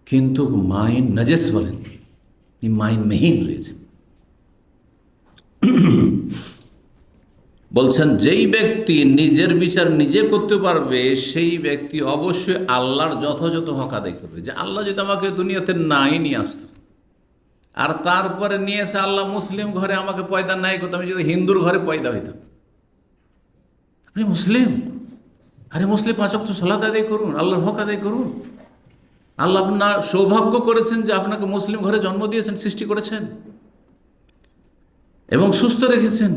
কিন্তু মাইন নজেস বলেন, মাইন মহিন রয়েছে। বলছেন যেই ব্যক্তি নিজের বিচার নিজে করতে পারবে, সেই ব্যক্তি অবশ্যই আল্লাহর যথাযথ হক আদায় করবে। যে আল্লাহ যদি আমাকে দুনিয়াতে নাই নিয়ে আসত, আর তারপরে নিয়ে এসে আল্লাহ মুসলিম ঘরে আমাকে পয়দা নাই করতো, আমি যদি হিন্দুর ঘরে পয়দা হইতাম। আপনি মুসলিম, আরে মুসলিম 5 ওয়াক্ত সালাত আদায় করুন, আল্লাহর হক আদায় করুন। আল্লাহ আপনার সৌভাগ্য করেছেন যে আপনাকে মুসলিম ঘরে জন্ম দিয়েছেন, সৃষ্টি করেছেন এবং সুস্থ রেখেছেন।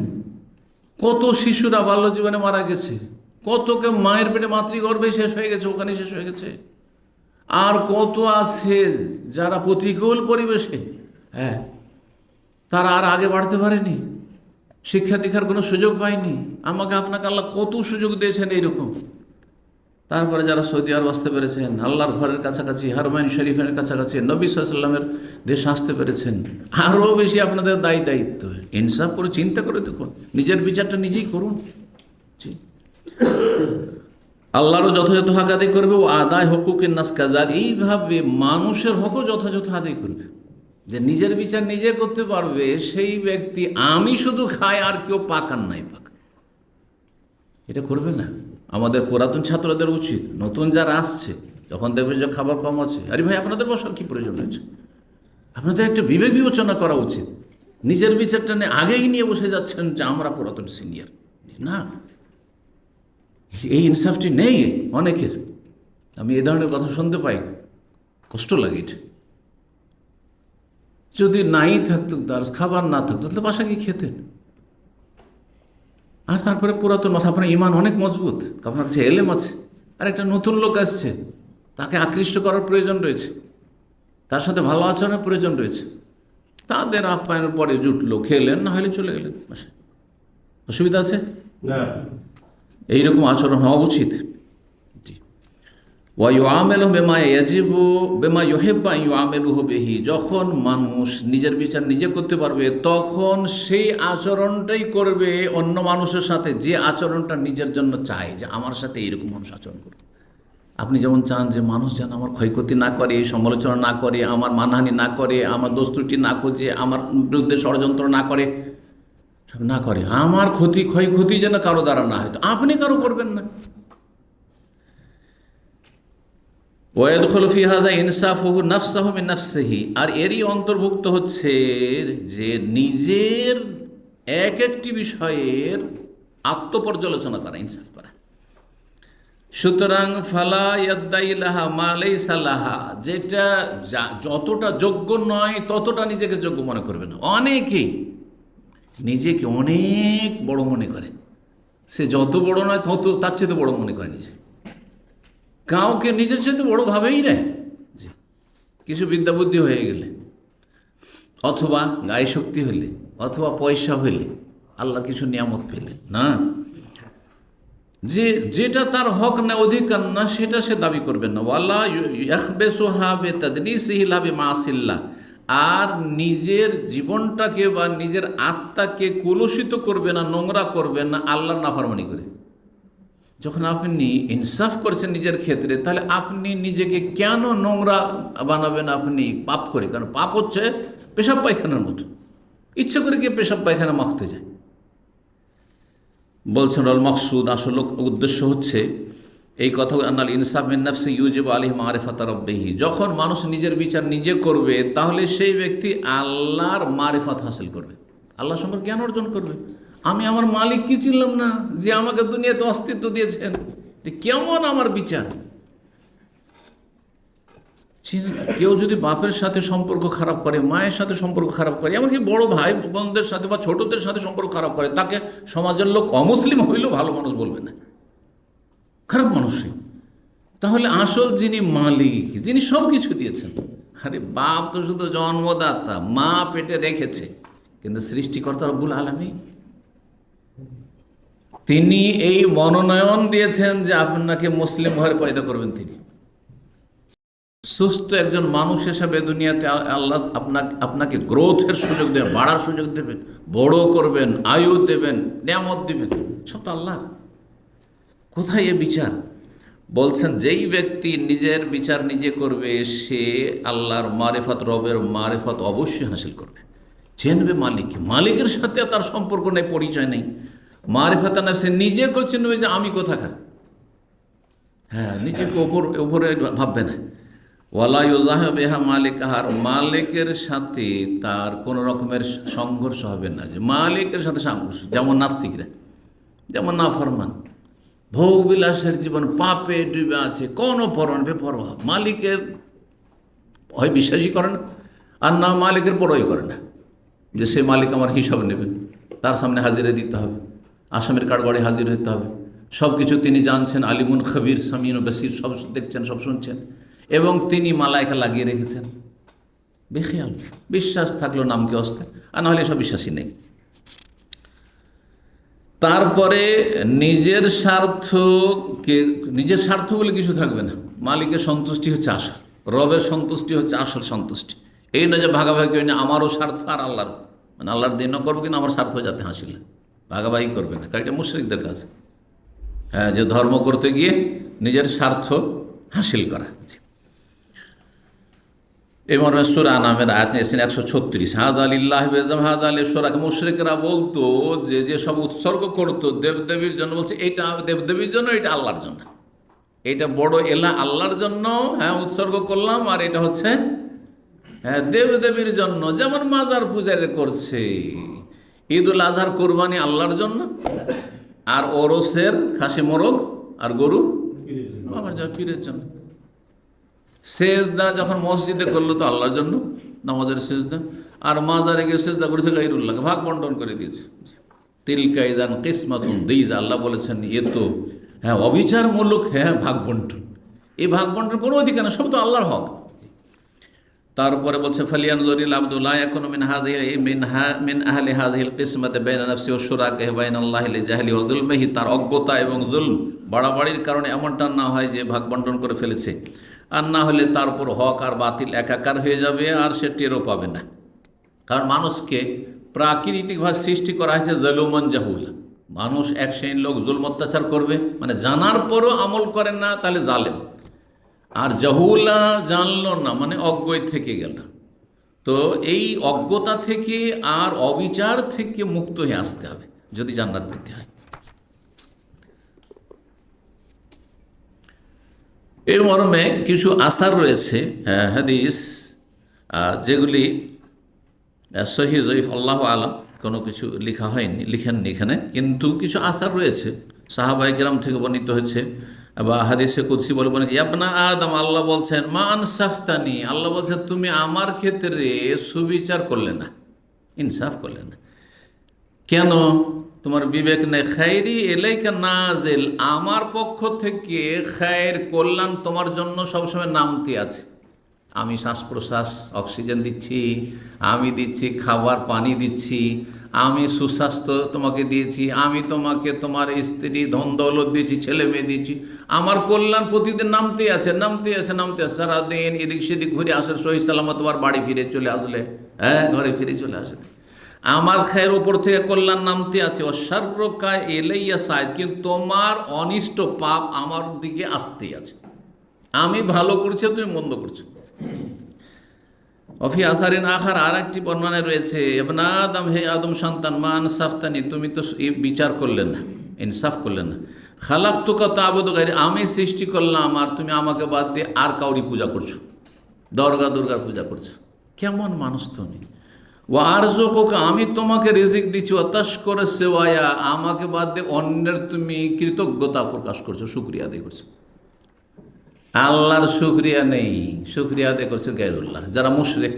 কত শিশুরা বাল্য জীবনে মারা গেছে, কতকে মায়ের পেটে মাতৃগর্ভে শেষ হয়ে গেছে, ওখানে শেষ হয়ে গেছে। আর কত আছে যারা প্রতিকূল পরিবেশে, হ্যাঁ, তারা আর আগে বাড়তে পারেনি, শিক্ষা দীক্ষার কোনো সুযোগ পায়নি। আমাকে আপনাকে আল্লাহ কত সুযোগ দিয়েছেন এইরকম। তারপরে যারা সৌদি আরব আসতে পেরেছেন, আল্লাহর ঘরের কাছাকাছি, হারমাইন শরীফের কাছাকাছি, নবী সাল্লাল্লাহু আলাইহি ওয়াসাল্লামের দেশে আসতে পেরেছেন, আরও বেশি আপনাদের দায়িত্ব। ইনসাফ করে চিন্তা করে দেখুন, নিজের বিচারটা নিজেই করুন। জি, আল্লাহরও যথাযথ হক আদায় করবে, ও আদায় হকুকের নাস কাজার, এইভাবে মানুষের হকও যথাযথ আদায় করবে। যে নিজের বিচার নিজে করতে পারবে সেই ব্যক্তি আমি শুধু খাই আর কেউ পাক আর নাই পাক, এটা করবে না। আমাদের পুরাতন ছাত্রদের উচিত, নতুন যারা আসছে যখন দেখবে যে খাবার কম আছে, আরে ভাই আপনাদের বসার কী প্রয়োজন রয়েছে, আপনাদের একটা বিবেক বিবেচনা করা উচিত। নিজের বিচারটা নিয়ে আগেই নিয়ে বসে যাচ্ছেন যে আমরা পুরাতন সিনিয়র, না, এই ইনসাফটি নেই অনেকের। আমি এ ধরনের কথা শুনতে পাই, কষ্ট লাগে এটা। যদি নাই থাকতো তার খাবার না থাকতো তাহলে বাসা গিয়ে খেতেন। আর তারপরে পুরাতন মাথা, আপনার ইমান অনেক মজবুত, আপনার কাছে এলেম আছে, আর একটা নতুন লোক আসছে, তাকে আকৃষ্ট করার প্রয়োজন রয়েছে, তার সাথে ভালো আচরণের প্রয়োজন রয়েছে, তাদের আপ্যায়নের পরে জুটলো, খেলেন, না হলে চলে গেলেন বাসায়, অসুবিধা আছে না? এইরকম আচরণ হওয়া উচিত। জি, ওয়াইআমেলু বিমা ইয়াজিবু বিমা ইউহিব্বু ইউআমেলুহু বিহি, যখন মানুষ নিজের বিচার নিজে করতে পারবে তখন সেই আচরণটাই করবে অন্য মানুষের সাথে যে আচরণটা নিজের জন্য চায়, যে আমার সাথে এইরকম মানুষ আচরণ করবে। আপনি যেমন চান যে মানুষ যেন আমার ক্ষয়ক্ষতি না করে, সমালোচনা না করে, আমার মানহানি না করে, আমার দোষ ত্রুটি না খুঁজে, আমার বিরুদ্ধে ষড়যন্ত্র না করে, সব না করে, আমার ক্ষয়ক্ষতি যেন কারো দ্বারা না হয়, তো আপনি কারো করবেন না। ওয়াদখুলু ফি হাযা ইনসাফুহু নাফসাহু মিন নাফসিহি, আর এরই অন্তর্ভুক্ত হচ্ছে যে নিজের এক একটি বিষয়ের আত্মপর্যালোচনা করা, ইনসাফ করা। সুতরাং ফালা ইয়াদ্দাই লাহা মা লাইসা লাহা, যেটা যতটা যোগ্য নয় ততটা নিজেকে যোগ্য মনে করবে না। অনেকেই নিজেকে অনেক বড় মনে করে, সে যত বড় নয় তত তার চেয়ে বড় মনে করে নিজে, কাউকে নিজের সাথে বড় ভাবেই নেয়। জি, কিছু বিদ্যা বুদ্ধি হয়ে গেলে, অথবা গায়ে শক্তি হলে, অথবা পয়সা হইলে, আল্লাহ কিছু নিয়ামত পেলে, না, যে যেটা তার হক না, অধিকার না, সেটা সে দাবি করবে না। ওয়ালা ইয়াখবিসুহা বিতাদলিসিহি লা বিমাসিল্লাহ, আর নিজের জীবনটাকে বা নিজের আত্মাকে কুলুষিত করবে না, নোংরা করবে না আল্লাহর নাফরমানি করে। যখন আপনি ইনসাফ করছেন নিজের ক্ষেত্রে, তাহলে আপনি নিজেকে কেন নোংরা বানাবেন? আপনি পাপ করে, কারণ পাপ হচ্ছে পেশাব পায়খানার মতো, ইচ্ছা করে গিয়ে পেশাব পায়খানা মাখতে যায়। বলছেন আল মকসুদ, আসল উদ্দেশ্য হচ্ছে এই কথা, আনাল ইনসাফ মিন নাফসি ইউজিবু আলাইহি মারিফাতা রাব্বিহি, যখন মানুষ নিজের বিচার নিজে করবে তাহলে সেই ব্যক্তি আল্লাহর মারিফত হাসিল করবে, আল্লাহ সম্পর্কে জ্ঞান অর্জন করবে। আমি আমার মালিক কি চিনলাম না, যে আমাকে দুনিয়াতে অস্তিত্ব দিয়েছেন, কেমন আমার বিচার। কেউ যদি বাপের সাথে সম্পর্ক খারাপ করে, মায়ের সাথে সম্পর্ক খারাপ করে, এমনকি বড় ভাই বোনদের সাথে বা ছোটদের সাথে সম্পর্ক খারাপ করে, তাকে সমাজের লোক অমুসলিম হইলেও ভালো মানুষ বলবে না, খারাপ মানুষই। তাহলে আসল যিনি মালিক, যিনি সব কিছু দিয়েছেন, আরে বাপ তো শুধু জন্মদাতা, মা পেটে রেখেছে, কিন্তু সৃষ্টিকর্তা রব্বুল আলামিন, তিনি এই মনোনয়ন দিয়েছেন যে আপনাকে মুসলিম ঘরে পয়দা করবেন। তিনি সুস্থ একজন মানুষ হিসাবে দুনিয়াতে আল্লাহ আপনাকে গ্রোথের সুযোগ দেবেন, বাড়ার সুযোগ দেবেন, বড় করবেন, আয়ু দেবেন, নিয়ামত দেবেন, সব তো আল্লাহ। কোথায় এ বিচার? বলছেন যেই ব্যক্তি নিজের বিচার নিজে করবে সে আল্লাহর মারিফত, রবের মারিফত অবশ্যই হাসিল করবে, চেনবে মালিককে। মালিকের সাথে তার সম্পর্ক নেই, পরিচয় নেই, মারিফত না, সে নিজেকে চিনবে যে আমি কোথাকার। হ্যাঁ, নিজেকে উপরে ভাববে না। ওয়ালা ইউজাহিরু বিহা মালিকাহার, মালিকের সাথে তার কোনো রকমের সংঘর্ষ হবে না, যে মালিকের সাথে সংঘর্ষ, যেমন নাস্তিকরা, যেমন নাফরমান, ভোগ বিলাসের জীবন, পাপে ডুবে আছে, কোনো পরোয়া বেপরোয়া, মালিকের হয় বিশ্বাসই করে না, আর না মালিকের পরোয়াই করে না, যে সে মালিক আমার হিসাব নেবেন, তার সামনে হাজিরা দিতে হবে, আসামের কাঠগড়ে হাজির হতে হবে, সব কিছু তিনি জানছেন, আলিমুন খবির সামিন ও বাসির, সব দেখছেন, সব শুনছেন, এবং তিনি মালাইকা লাগিয়ে রেখেছেন। বেখেয়াল বিশ্বাস থাকলো নামকে অস্তে, আর নাহলে সব বিশ্বাসই নেই। তারপরে নিজের স্বার্থ বলে কিছু থাকবে না। মালিকের সন্তুষ্টি হচ্ছে আসল, রবের সন্তুষ্টি হচ্ছে আসল সন্তুষ্টি। এই নয় যে ভাগাভাগি হয় না, আমারও স্বার্থ আর আল্লাহর, মানে আল্লাহর দিনও করবো কিন্তু আমার স্বার্থ যাতে হাসিল, ভাগাভাগি করবে না, কারণ এটা মুশরিকদের কাজ। হ্যাঁ, যে ধর্ম করতে গিয়ে নিজের স্বার্থ হাসিল করা। এই মর্মে সূরা নামের আয়াত নিয়েছেন 136। হাযা লিল্লাহি ওয়া হাযা লিশুরাকা। মুশরিকরা বলতো যে সব উৎসর্গ করতো দেবদেবীর জন্য, বলছে এইটা দেবদেবীর জন্য, এটা আল্লাহর জন্য, এটা বড় এলা আল্লাহর জন্য, হ্যাঁ উৎসর্গ করলাম, আর এটা হচ্ছে হ্যাঁ দেবদেবীর জন্য। যেমন মাজার পূজারে করছে, ঈদুল আজহার কোরবানি আল্লাহর জন্য, আর ওরসের খাসি মোরগ আর গরু বাবার জন্য, পীরের জন্য। সেজদা যখন মসজিদে করলো তো আল্লাহর জন্য, নামাজের সেজদা, আর মাজারে গিয়ে সেজদা করেছে গায়রুল্লাহকে, ভাগ বন্টন করে দিয়েছে। তিলকা ইযান কিসমাতুন দীজা, আল্লাহ বলেছেন এ তো হ্যাঁ অবিচারমূলক হ্যাঁ ভাগ বন্টন। এই ভাগ বন্টন কোনো অধিকার না, সব তো আল্লাহর হক। তারপরে বলছে ফালিয়ানজুরিল আবদু লা ইয়াকুনু মিন আহলি হাযিহিল কিসমাতি বাইনা নাফসিহি ওয়া শুরাকাহি বাইনাল্লাহি লিজাহলি ওয়া যুলমিহি, তার অজ্ঞতা এবং জুলম বাড়াবাড়ির কারণে এমনটা না হয় যে ভাগ বন্টন করে ফেলেছে, আর না হলে তারপর হক আর বাতিল একাকার হয়ে যাবে, আর সে টেরও পাবে না। কারণ মানুষকে প্রাকৃতিকভাবে সৃষ্টি করা হয়েছে জালুমান জাহুলা। মানুষ এক শ্রেণীর লোক জুলম অত্যাচার করবে, মানে জানার পরও আমল করেন না, তাহলে জালেম। আর জাহুলা জানলো না মানে অজ্ঞই থেকে গেল। তো এই অজ্ঞতা থেকে আর অবিচার থেকে মুক্ত হয়ে আসতে হবে যদি জান্নাত পেতে হয়। এই মর্মে কিছু আসার রয়েছে হাদিস, যেগুলি সহিহ জয়ীফ আল্লাহু আলাম, কোনো কিছু লেখা হয়নি, লিখেননি এখানে, কিন্তু কিছু আসার রয়েছে সাহাবায়ে কেরাম থেকে বর্ণিত হয়েছে, বা হাদিসে কুদসি বলে বলেছে ইবনা আদম, আল্লাহ বলছেন মা আনসাফতানি, আল্লাহ বলছেন তুমি আমার ক্ষেত্রে সুবিচার করলে না, ইনসাফ করলে না। কেন? তোমার বিবেক নেই। খায়রি এলাইকা নাজিল, আমার পক্ষ থেকে খায়ের কল্যাণ তোমার জন্য সবসময় নামতে আছে। আমি শ্বাস প্রশ্বাস অক্সিজেন দিচ্ছি, আমি দিচ্ছি খাবার পানি দিচ্ছি, আমি সুস্বাস্থ্য তোমাকে দিয়েছি, আমি তোমাকে তোমার স্ত্রী ধন দৌলত দিয়েছি, ছেলে মেয়ে দিয়েছি, আমার কল্যাণ প্রতিদিন নামতে আছে, নামতে আছে, নামতে আছে। সারাদিন এদিক সেদিক ঘুরে আসে, সহি সালামত তোমার বাড়ি ফিরে চলে আসলে, হ্যাঁ ঘরে ফিরে চলে আসলে, আমার খায়ের ওপর থেকে কল্যাণ নামতে আছে। অসার্রকা এলাইয়া সাইদ, কিন্তু তোমার অনিষ্ট পাপ আমার দিকে আসতেই আছে। আমি ভালো করছি, তুমি মন্দ করছো। অফি আসারিন আখার, আর একটি বর্ণনায় রয়েছে ইবনা আদম, হে আদম সন্তান, মা আনসাফতানি, তুমি তো বিচার করলে না, ইনসাফ করলে না। খালাকতুকা তা'বুদু গায়রি, আমি সৃষ্টি করলাম আর তুমি আমাকে বাদ দিয়ে আর কাউরি পূজা করছো, দুর্গার পূজা করছো। কেমন মানুষ তুমি? ওয়া আরযুকুকা, আমি তোমাকে রিজিক দিচ্ছি, ওয়াতাশকুরু সিওয়ায়া, আমাকে বাদ দিয়ে অন্যের তুমি কৃতজ্ঞতা প্রকাশ করছো, শুকরিয়া আদায় করছো। আল্লাহর শুকরিয়া নেই, শুকরিয়া আদায় করছে গায়রুল্লাহ। যারা মুশরিক,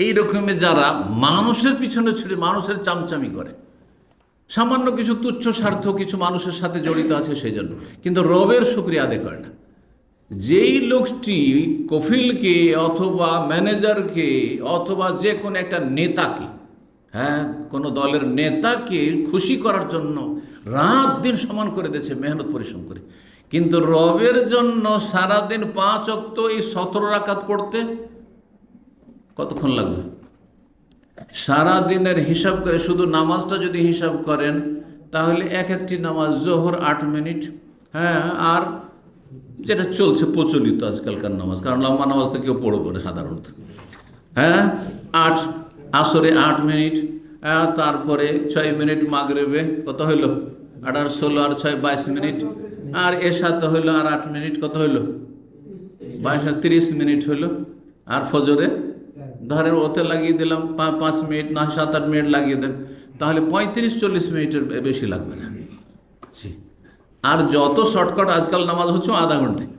এই রকমের যারা মানুষের পিছনে ছুটে মানুষের চামচামি করে, সামান্য কিছু তুচ্ছ স্বার্থ কিছু মানুষের সাথে জড়িত আছে সেই জন্য, কিন্তু রবের শুকরিয়া আদায় করে না। যেই লোকটি কফিলকে অথবা ম্যানেজারকে অথবা যে কোনো একটা নেতাকে, হ্যাঁ কোনো দলের নেতাকে খুশি করার জন্য রাত দিন সমান করে দিয়েছে মেহনত পরিশ্রম করে, কিন্তু রবের জন্য সারাদিন 5 ওয়াক্ত এই 17 রাকাত পড়তে কতক্ষণ লাগবে? সারাদিনের হিসাব করে শুধু নামাজটা যদি হিসাব করেন তাহলে একটি নামাজ জোহর 8 মিনিট, হ্যাঁ আর যেটা চলছে প্রচলিত আজকালকার নামাজ, কারণ লম্বা নামাজ তো কেউ পড়বে না সাধারণত, হ্যাঁ 8, আসরে 8 মিনিট, তারপরে 6 মিনিট মাগরিবে, কত হইল 8 আর 16 আর 6 22 মিনিট, আর এশাতে হইল আর 8 মিনিট, কত হইল 22 আর 30 মিনিট হইল, আর ফজরে ধরেন ওতে লাগিয়ে দিলাম 5 মিনিট, না 7-8 মিনিট লাগিয়ে দেন, তাহলে 35-40 মিনিটের বেশি লাগবে না। জি, আর যত শর্টকাট আজকাল নামাজ হচ্ছে আধা ঘন্টায়,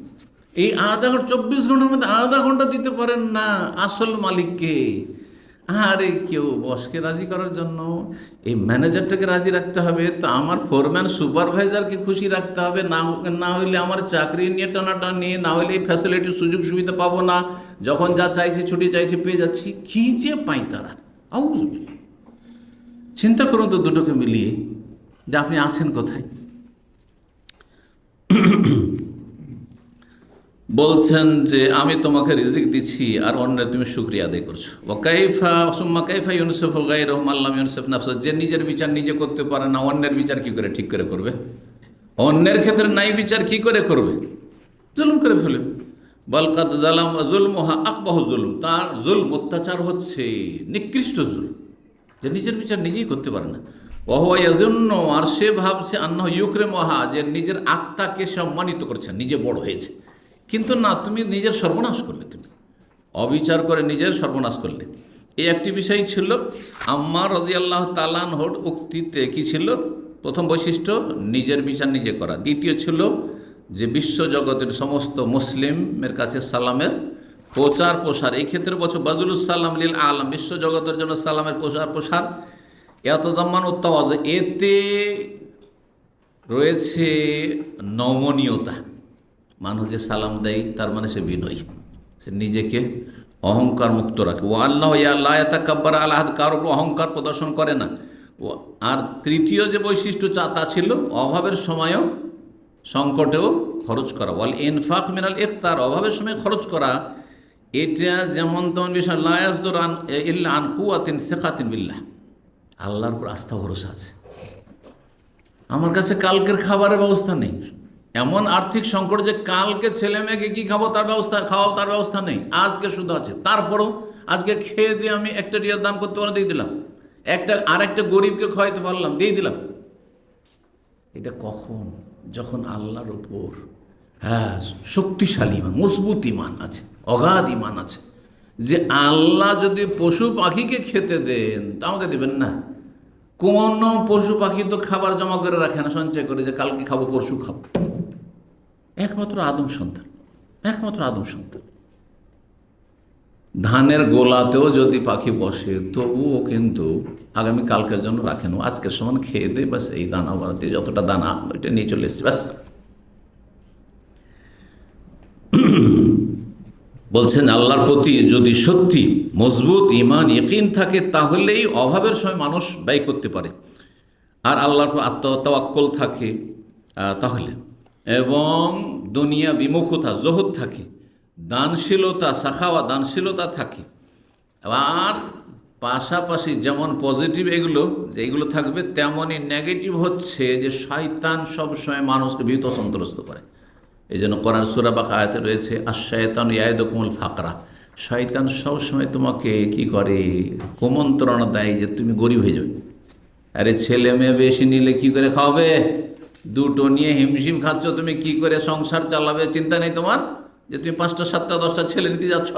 এই আধা ঘন্টা 24 ঘন্টার মধ্যে আধা ঘন্টা দিতে পারেন না আসল মালিককে। আরে কেউ বসকে রাজি করার জন্য এই ম্যানেজারটাকে রাজি রাখতে হবে, তো আমার ফোরম্যান সুপারভাইজারকে খুশি রাখতে হবে, না হইলে আমার চাকরি নিয়ে টানাটানি, না হলে এই ফ্যাসিলিটির সুযোগ সুবিধা পাবো না, যখন যা চাইছি ছুটি চাইছি পেয়ে যাচ্ছি, কী যে পাই তারা। আউযুবিল্লাহ। চিন্তা করুন তো দুটোকে মিলিয়ে যে আপনি আছেন কোথায়। বলছেন যে আমি তোমাকে রিজিক দিচ্ছি আর অন্যের তুমি শুকরিয়া আদায় করছো। সুম্মা কাইফা ইউনসিফু গায়রুহু মান লাম ইউনসিফ নাফসাহু, যে নিজের বিচার নিজে করতে পারে না, অন্যের বিচার কি করে ঠিক করে করবে? অন্যের ক্ষেত্রে নাই বিচার কি করে করবে? জুলুম করে ফেলে। বাল কাদ যালাম যুলমুহা আকবাহু যুলম, তার জুলম অত্যাচার হচ্ছে নিকৃষ্ট জুলম, যে নিজের বিচার নিজেই করতে পারে না। ওহুয়া ইয়াজুন্ন, আর সে ভাবছে আন্নাহু ইউকরিমুহা, যে নিজের আত্মাকে সম্মানিত করছে, নিজে বড় হয়েছে। কিন্তু না, তুমি নিজের সর্বনাশ করলে, তুমি অবিচার করে নিজের সর্বনাশ করলে। এই একটি বিষয় ছিল আম্মার রাদিয়াল্লাহু তাআলা আনহুর উক্তিতে। কি ছিল? প্রথম বৈশিষ্ট্য নিজের বিচার নিজে করা। দ্বিতীয় ছিল যে বিশ্বজগতের সমস্ত মুসলিমের কাছে সালামের প্রচার প্রসার। এই ক্ষেত্রে বছর বাজুলুস সালাম লিল আলম, বিশ্বজগতের জন্য সালামের প্রচার প্রসার। এত জামান উত্তাওয়াজ, এতে রয়েছে নমনীয়তা। মানুষ যে সালাম দেয় তার মানে সে বিনয়ী, সে নিজেকে অহংকার মুক্ত রাখে। ও আল্লাহ লা ইয়াতাকাব্বার আলা আহাদ, কারোর উপর অহংকার প্রদর্শন করে না। ও আর তৃতীয় যে বৈশিষ্ট্য তা ছিল অভাবের সময়ও সংকটেও খরচ করা। ওয়াল ইনফাক মিনাল ইফতার, অভাবের সময় খরচ করা। এটা যেমন তেমন বিষয় লা ইয়াসদুর আন ইল্লা আন কুওয়াতিন সিকাতিন বিল্লাহ, আল্লাহর উপর আস্থা ভরসা আছে। আমার কাছে কালকের খাবারের ব্যবস্থা নেই, এমন আর্থিক সংকট যে কালকে ছেলে মেয়েকে কী খাবো তার ব্যবস্থা নেই, আজকে শুধু আছে। তারপরও আজকে খেয়ে দিয়ে আমি একটা রিয়াল দান করতে পারলাম, দিয়ে দিলাম। আরেকটা গরিবকে খাওয়াইতে পারলাম, দিয়ে দিলাম। এটা কখন? যখন আল্লাহর উপর শক্তিশালী ইমান, মজবুত ইমান আছে, অগাধ ইমান আছে, যে আল্লাহ যদি পশু পাখিকে খেতে দেন তা আমাকে দেবেন না। কোন পশু পাখি তো খাবার জমা করে রাখে না, সঞ্চয় করে, যে কালকে খাবো পরশু খাবো। একমাত্র আদম সন্তান, একমাত্র আদম সন্তান। ধানের গোলাতেও যদি পাখি বসে তবুও কিন্তু আগামী কালকের জন্য রাখেন, আজকের সমান খেয়ে দেয়, বাস এই দানা বাড়াতে যতটা দানা এটা নিয়ে চলে এসছে, ব্যাস। বলছেন আল্লাহর প্রতি যদি সত্যি মজবুত ইমান ইয়াকিন থাকে তাহলেই অভাবের সময় মানুষ ব্যয় করতে পারে। আর আল্লাহর উপর আত্মতাওয়াক্কুল থাকে তাহলে, এবং দুনিয়া বিমুখতা জহুদ থাকে, দানশীলতা সাখাওয়া দানশীলতা থাকে। আর পাশাপাশি যেমন পজিটিভ যেগুলো থাকবে, তেমনই নেগেটিভ হচ্ছে যে শয়তান সবসময় মানুষকে ভীত সন্ত্রস্ত করে। এই জন্য কোরআন সূরা বাকারা আয়াতে রয়েছে আশ-শায়তানু ইয়াইদুকুমুল ফাকরা, শয়তান সবসময় তোমাকে কি করে? কুমন্ত্রণা দেয় যে তুমি গরিব হয়ে যাবে। আরে ছেলে মেয়ে বেশি নিলে কি করে খাওয়াবে? দুটো নিয়ে হিমশিম খাচ্ছ, তুমি কি করে সংসার চালাবে? চিন্তা নেই তোমার যে তুমি 5টা 7টা 10টা ছেলে নিতে যাচ্ছ।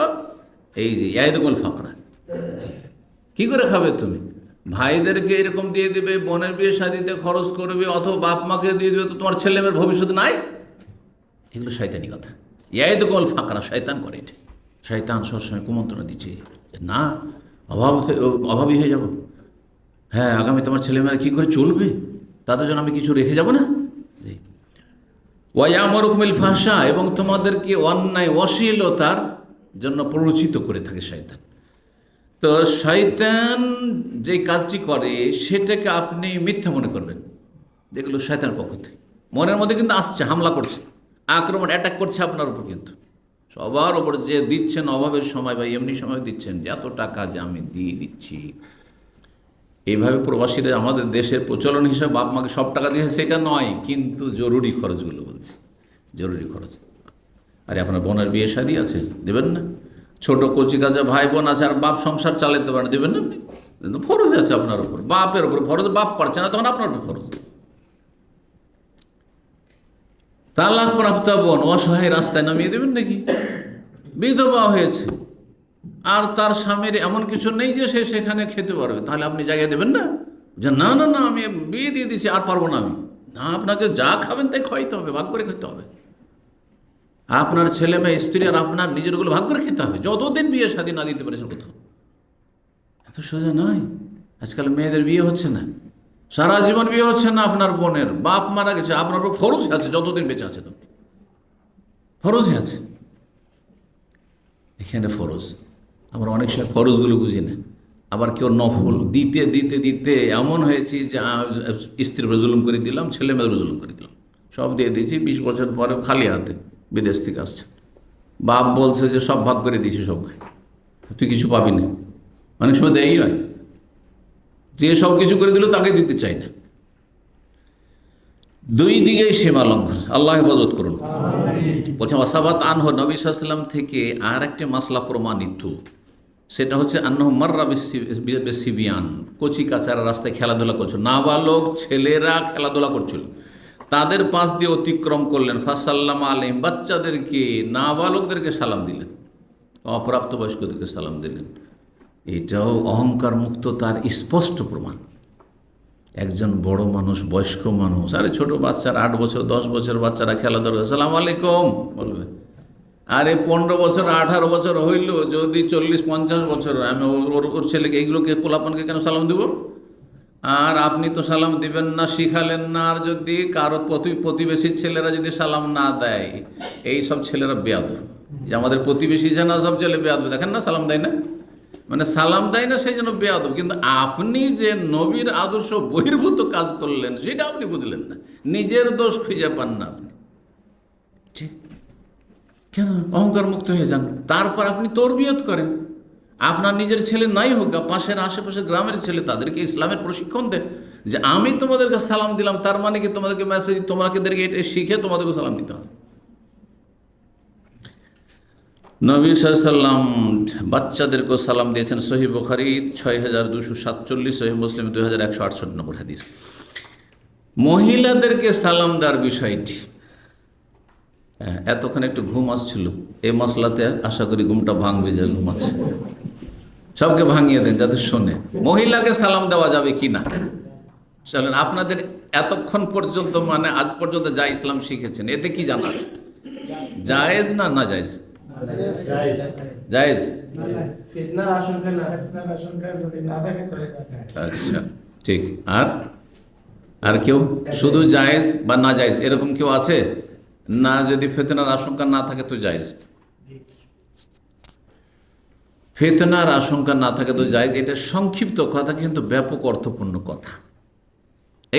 এই যে ইয়াইদুকুমুল ফাকরা, কি করে খাবে তুমি? ভাইদেরকে এরকম দিয়ে দেবে, বোনের বিয়ে শাদিতে খরচ করবে, অথবা বাপ মাকে দিয়ে দেবে, তো তোমার ছেলে মেয়ের ভবিষ্যৎ নাই। এগুলো শয়তানি কথা। ইয়াইদুকুমুল ফাকরা, শয়তান করে এটা। শয়তান সবসময় কুমন্ত্রণা দিচ্ছে না, অভাবী হয়ে যাব। হ্যাঁ, আগামী তোমার ছেলেমেয়েরা কী করে চলবে, তাদের জন্য আমি কিছু রেখে যাব না। ওয়ায়ামুরুকুম বিল ফাহশা, এবং তোমাদেরকে অন্যায় অশ্লীলতার জন্য প্ররোচিত করে থাকে শয়তান। তো শয়তান যে কাজটি করে সেটাকে আপনি মিথ্যা মনে করবেন, যেগুলো শয়তানের পক্ষ থেকে মনের মধ্যে কিন্তু আসছে, হামলা করছে, আক্রমণ, অ্যাটাক করছে আপনার উপর। কিন্তু সবার ওপর যে দিচ্ছেন অভাবের সময় বা এমনি সময় দিচ্ছেন, যে এত টাকা যে আমি দিয়ে দিচ্ছি, এইভাবে প্রবাসীরা আমাদের দেশের প্রচলন হিসাবে বাপ মাকে সব টাকা দিয়েছে সেটা নয়, কিন্তু জরুরি খরচগুলো বলছি, জরুরি খরচ। আরে আপনার বোনের বিয়ে শাদী আছে, দেবেন না? ছোট কচি কাজা ভাই বোন আছে, আর বাপ সংসার চালাতে পারেন, দেবেন না? আপনি ফরজ আছে আপনার উপর, বাপের উপর ফরজ, বাপ পারছে না তখন আপনার উপর ফরজ। তালাক প্রাপ্তা বোন অসহায় রাস্তায় নামিয়ে দেবেন নাকি? বিধবা হয়েছে আর তার স্বামীর এমন কিছু নেই যে সে সেখানে খেতে পারবে, তাহলে আপনি জায়গায় দেবেন না? যে না না না, আমি বিয়ে দিয়ে দিচ্ছি, আর পারবো না আমি। না, আপনাকে যা খাবেন তাই খাইতে হবে, ভাগ করে খেতে হবে। আপনার ছেলে মেয়ে স্ত্রী আর আপনার নিজেরগুলো ভাগ করে খেতে হবে, যতদিন বিয়ে শাদী না দিতে পারেছেন কোথাও। এত সোজা নয়। আজকাল মেয়েদের বিয়ে হচ্ছে না, সারা জীবন বিয়ে হচ্ছে না। আপনার বোনের বাপ মারা গেছে, আপনার উপর ফরজে আছে যতদিন বেঁচে আছেন, ফরজে আছে। এখানে ফরজ, আমরা অনেক সময় ফরজগুলো বুঝি না। আবার কেউ নফল দিতে দিতে দিতে এমন হয়েছি যে স্ত্রীর উপর জুলুম করে দিলাম, ছেলে মেয়ের উপর জুলুম করে দিলাম, সব দিয়ে দিয়েছি। 20 বছর পরে খালি হাতে বিদেশ থেকে আসছে, বাপ বলছে যে সব ভাগ করে দিয়েছি সবকে, তুই কিছু পাবি না। অনেক সময় দেয়ই নয়, যে সব কিছু করে দিল তাকে দিতে চাই না। দুই দিকেই সীমা লঙ্ঘন, আল্লাহ হেফাজত করুন। বলছে ওয়াসাবাত আনহু, নবী সাল্লাল্লাহু আলাইহি ওয়াসাল্লাম থেকে আর একটি মাসলা প্রমাণিত, সেটা হচ্ছে আন্নাহু মাররা বিসিবিয়ান, কচি কাচারা রাস্তায় খেলাধুলা করছিল, নাবালক ছেলেরা খেলাধুলা করছিল, তাদের পাশ দিয়ে অতিক্রম করলেন। ফাসাল্লাম আলাইহিম, বাচ্চাদেরকে নাবালকদেরকে সালাম দিলেন, অপ্রাপ্তবয়স্কদেরকে সালাম দিলেন। এটাও অহংকার মুক্ত তার স্পষ্ট প্রমাণ। একজন বড় মানুষ, বয়স্ক মানুষ, আরে ছোট বাচ্চারা 8 বছর 10 বছর বাচ্চারা খেলাধুলা, আসসালামু আলাইকুম বলবে। আরে 15 বছর 18 বছর হইল, যদি 40-50 বছর, আমি ওর ছেলেকে এইগুলোকে পোলাপনকে কেন সালাম দেব? আর আপনি তো সালাম দিবেন না, শিখালেন না। আর যদি কারো প্রতিবেশীর ছেলেরা যদি সালাম না দেয়, এই সব ছেলেরা বেয়াদব। যে আমাদের প্রতিবেশী যে না, সব ছেলে বেয়াদব, দেখেন না সালাম দেয় না, মানে সালাম দেয় না, সেই জন্য বেয়াদব। কিন্তু আপনি যে নবীর আদর্শ বহির্ভূত কাজ করলেন, সেটা আপনি বুঝলেন না, নিজের দোষ খুঁজে পান না আপনি। ঠিক কেন? অহংকার মুক্ত হয়ে যান, তারপর আপনি তরবিয়ত করেন। আপনার নিজের ছেলে নাই হোক, পাশের আশেপাশের গ্রামের ছেলে, তাদেরকে ইসলামের প্রশিক্ষণ দেন। যে আমি তোমাদেরকে সালাম দিলাম, তার মানে কি তোমাদেরকে মেসেজ, তোমাদেরকে এটা শিখে তোমাদেরকে সালাম দিতে হবে। নবী সাল্লাল্লাহু আলাইহি ওয়াসাল্লাম বাচ্চাদেরকেও সালাম দিয়েছেন। সহিহ বুখারী 6247, সহিহ মুসলিম 2168 নম্বর হাদিস। মহিলাদেরকে সালাম দেওয়ার বিষয়টি, এতক্ষণ একটু ঘুম আসছিল, এই মশলাতে আশা করি ঘুমটা ভাঙবে, যে ঘুম আছে সবকে ভাঙিয়ে দেন যাতে শোনে। মহিলাকে সালাম দেওয়া যাবে কি না? চলেন, আপনাদের এতক্ষণ পর্যন্ত, মানে আজ পর্যন্ত যা ইসলাম শিখেছেন, এতে কি জানা আছে? জায়েজ না না জায়েজ? জায়েজ। আচ্ছা, ঠিক। আর কেউ শুধু জায়েজ বা না জায়েজ এরকম কেউ আছে? না, যদি ফিতনার আশঙ্কা না থাকে তো জায়েজ। ফিতনার আশঙ্কা না থাকে তো জায়েজ। এটা সংক্ষিপ্ত কথা, কিন্তু ব্যাপক অর্থপূর্ণ কথা।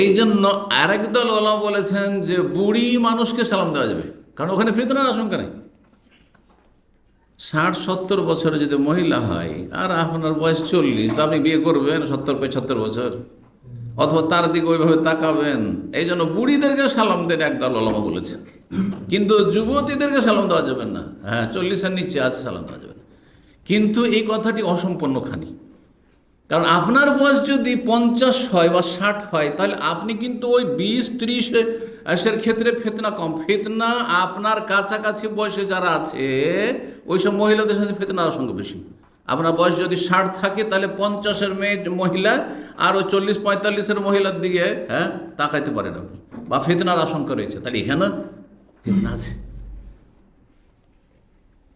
এই জন্য আরেক দল ওলামা বলেছেন যে বুড়ি মানুষকে সালাম দেওয়া যাবে, কারণ ওখানে ফিতনার আশঙ্কা নেই। 60-70 বছরে যদি মহিলা হয় আর আপনার বয়স 40, তো আপনি বিয়ে করবেন 70-75 বছর, অথবা তার দিকে ওইভাবে তাকাবেন? এই জন্য বুড়িদেরকে সালাম দেন একদল ওলামা বলেছেন, কিন্তু যুবতীদেরকে সালাম দেওয়া যাবে না। হ্যাঁ, 40-এর নিচে আছে সালাম দেওয়া যাবে না। কিন্তু এই কথাটি অসম্পূর্ণ খানি, কারণ আপনার বয়স যদি 50 হয় বা 60 হয়, তাহলে আপনি কিন্তু ওই 20-30 ক্ষেত্রে ফিতনা কম। ফিতনা আপনার কাছাকাছি বয়সে যারা আছে, ওই সব মহিলাদের সাথে ফিতনার আশঙ্কা বেশি। আপনার বয়স যদি 60 থাকে, তাহলে 50-এর মহিলা আর ওই 40-45-এর মহিলার দিকে তাকাইতে পারেন আপনি, বা ফিতনার আশঙ্কা রয়েছে। তাহলে এখানে ফিতনা আছে,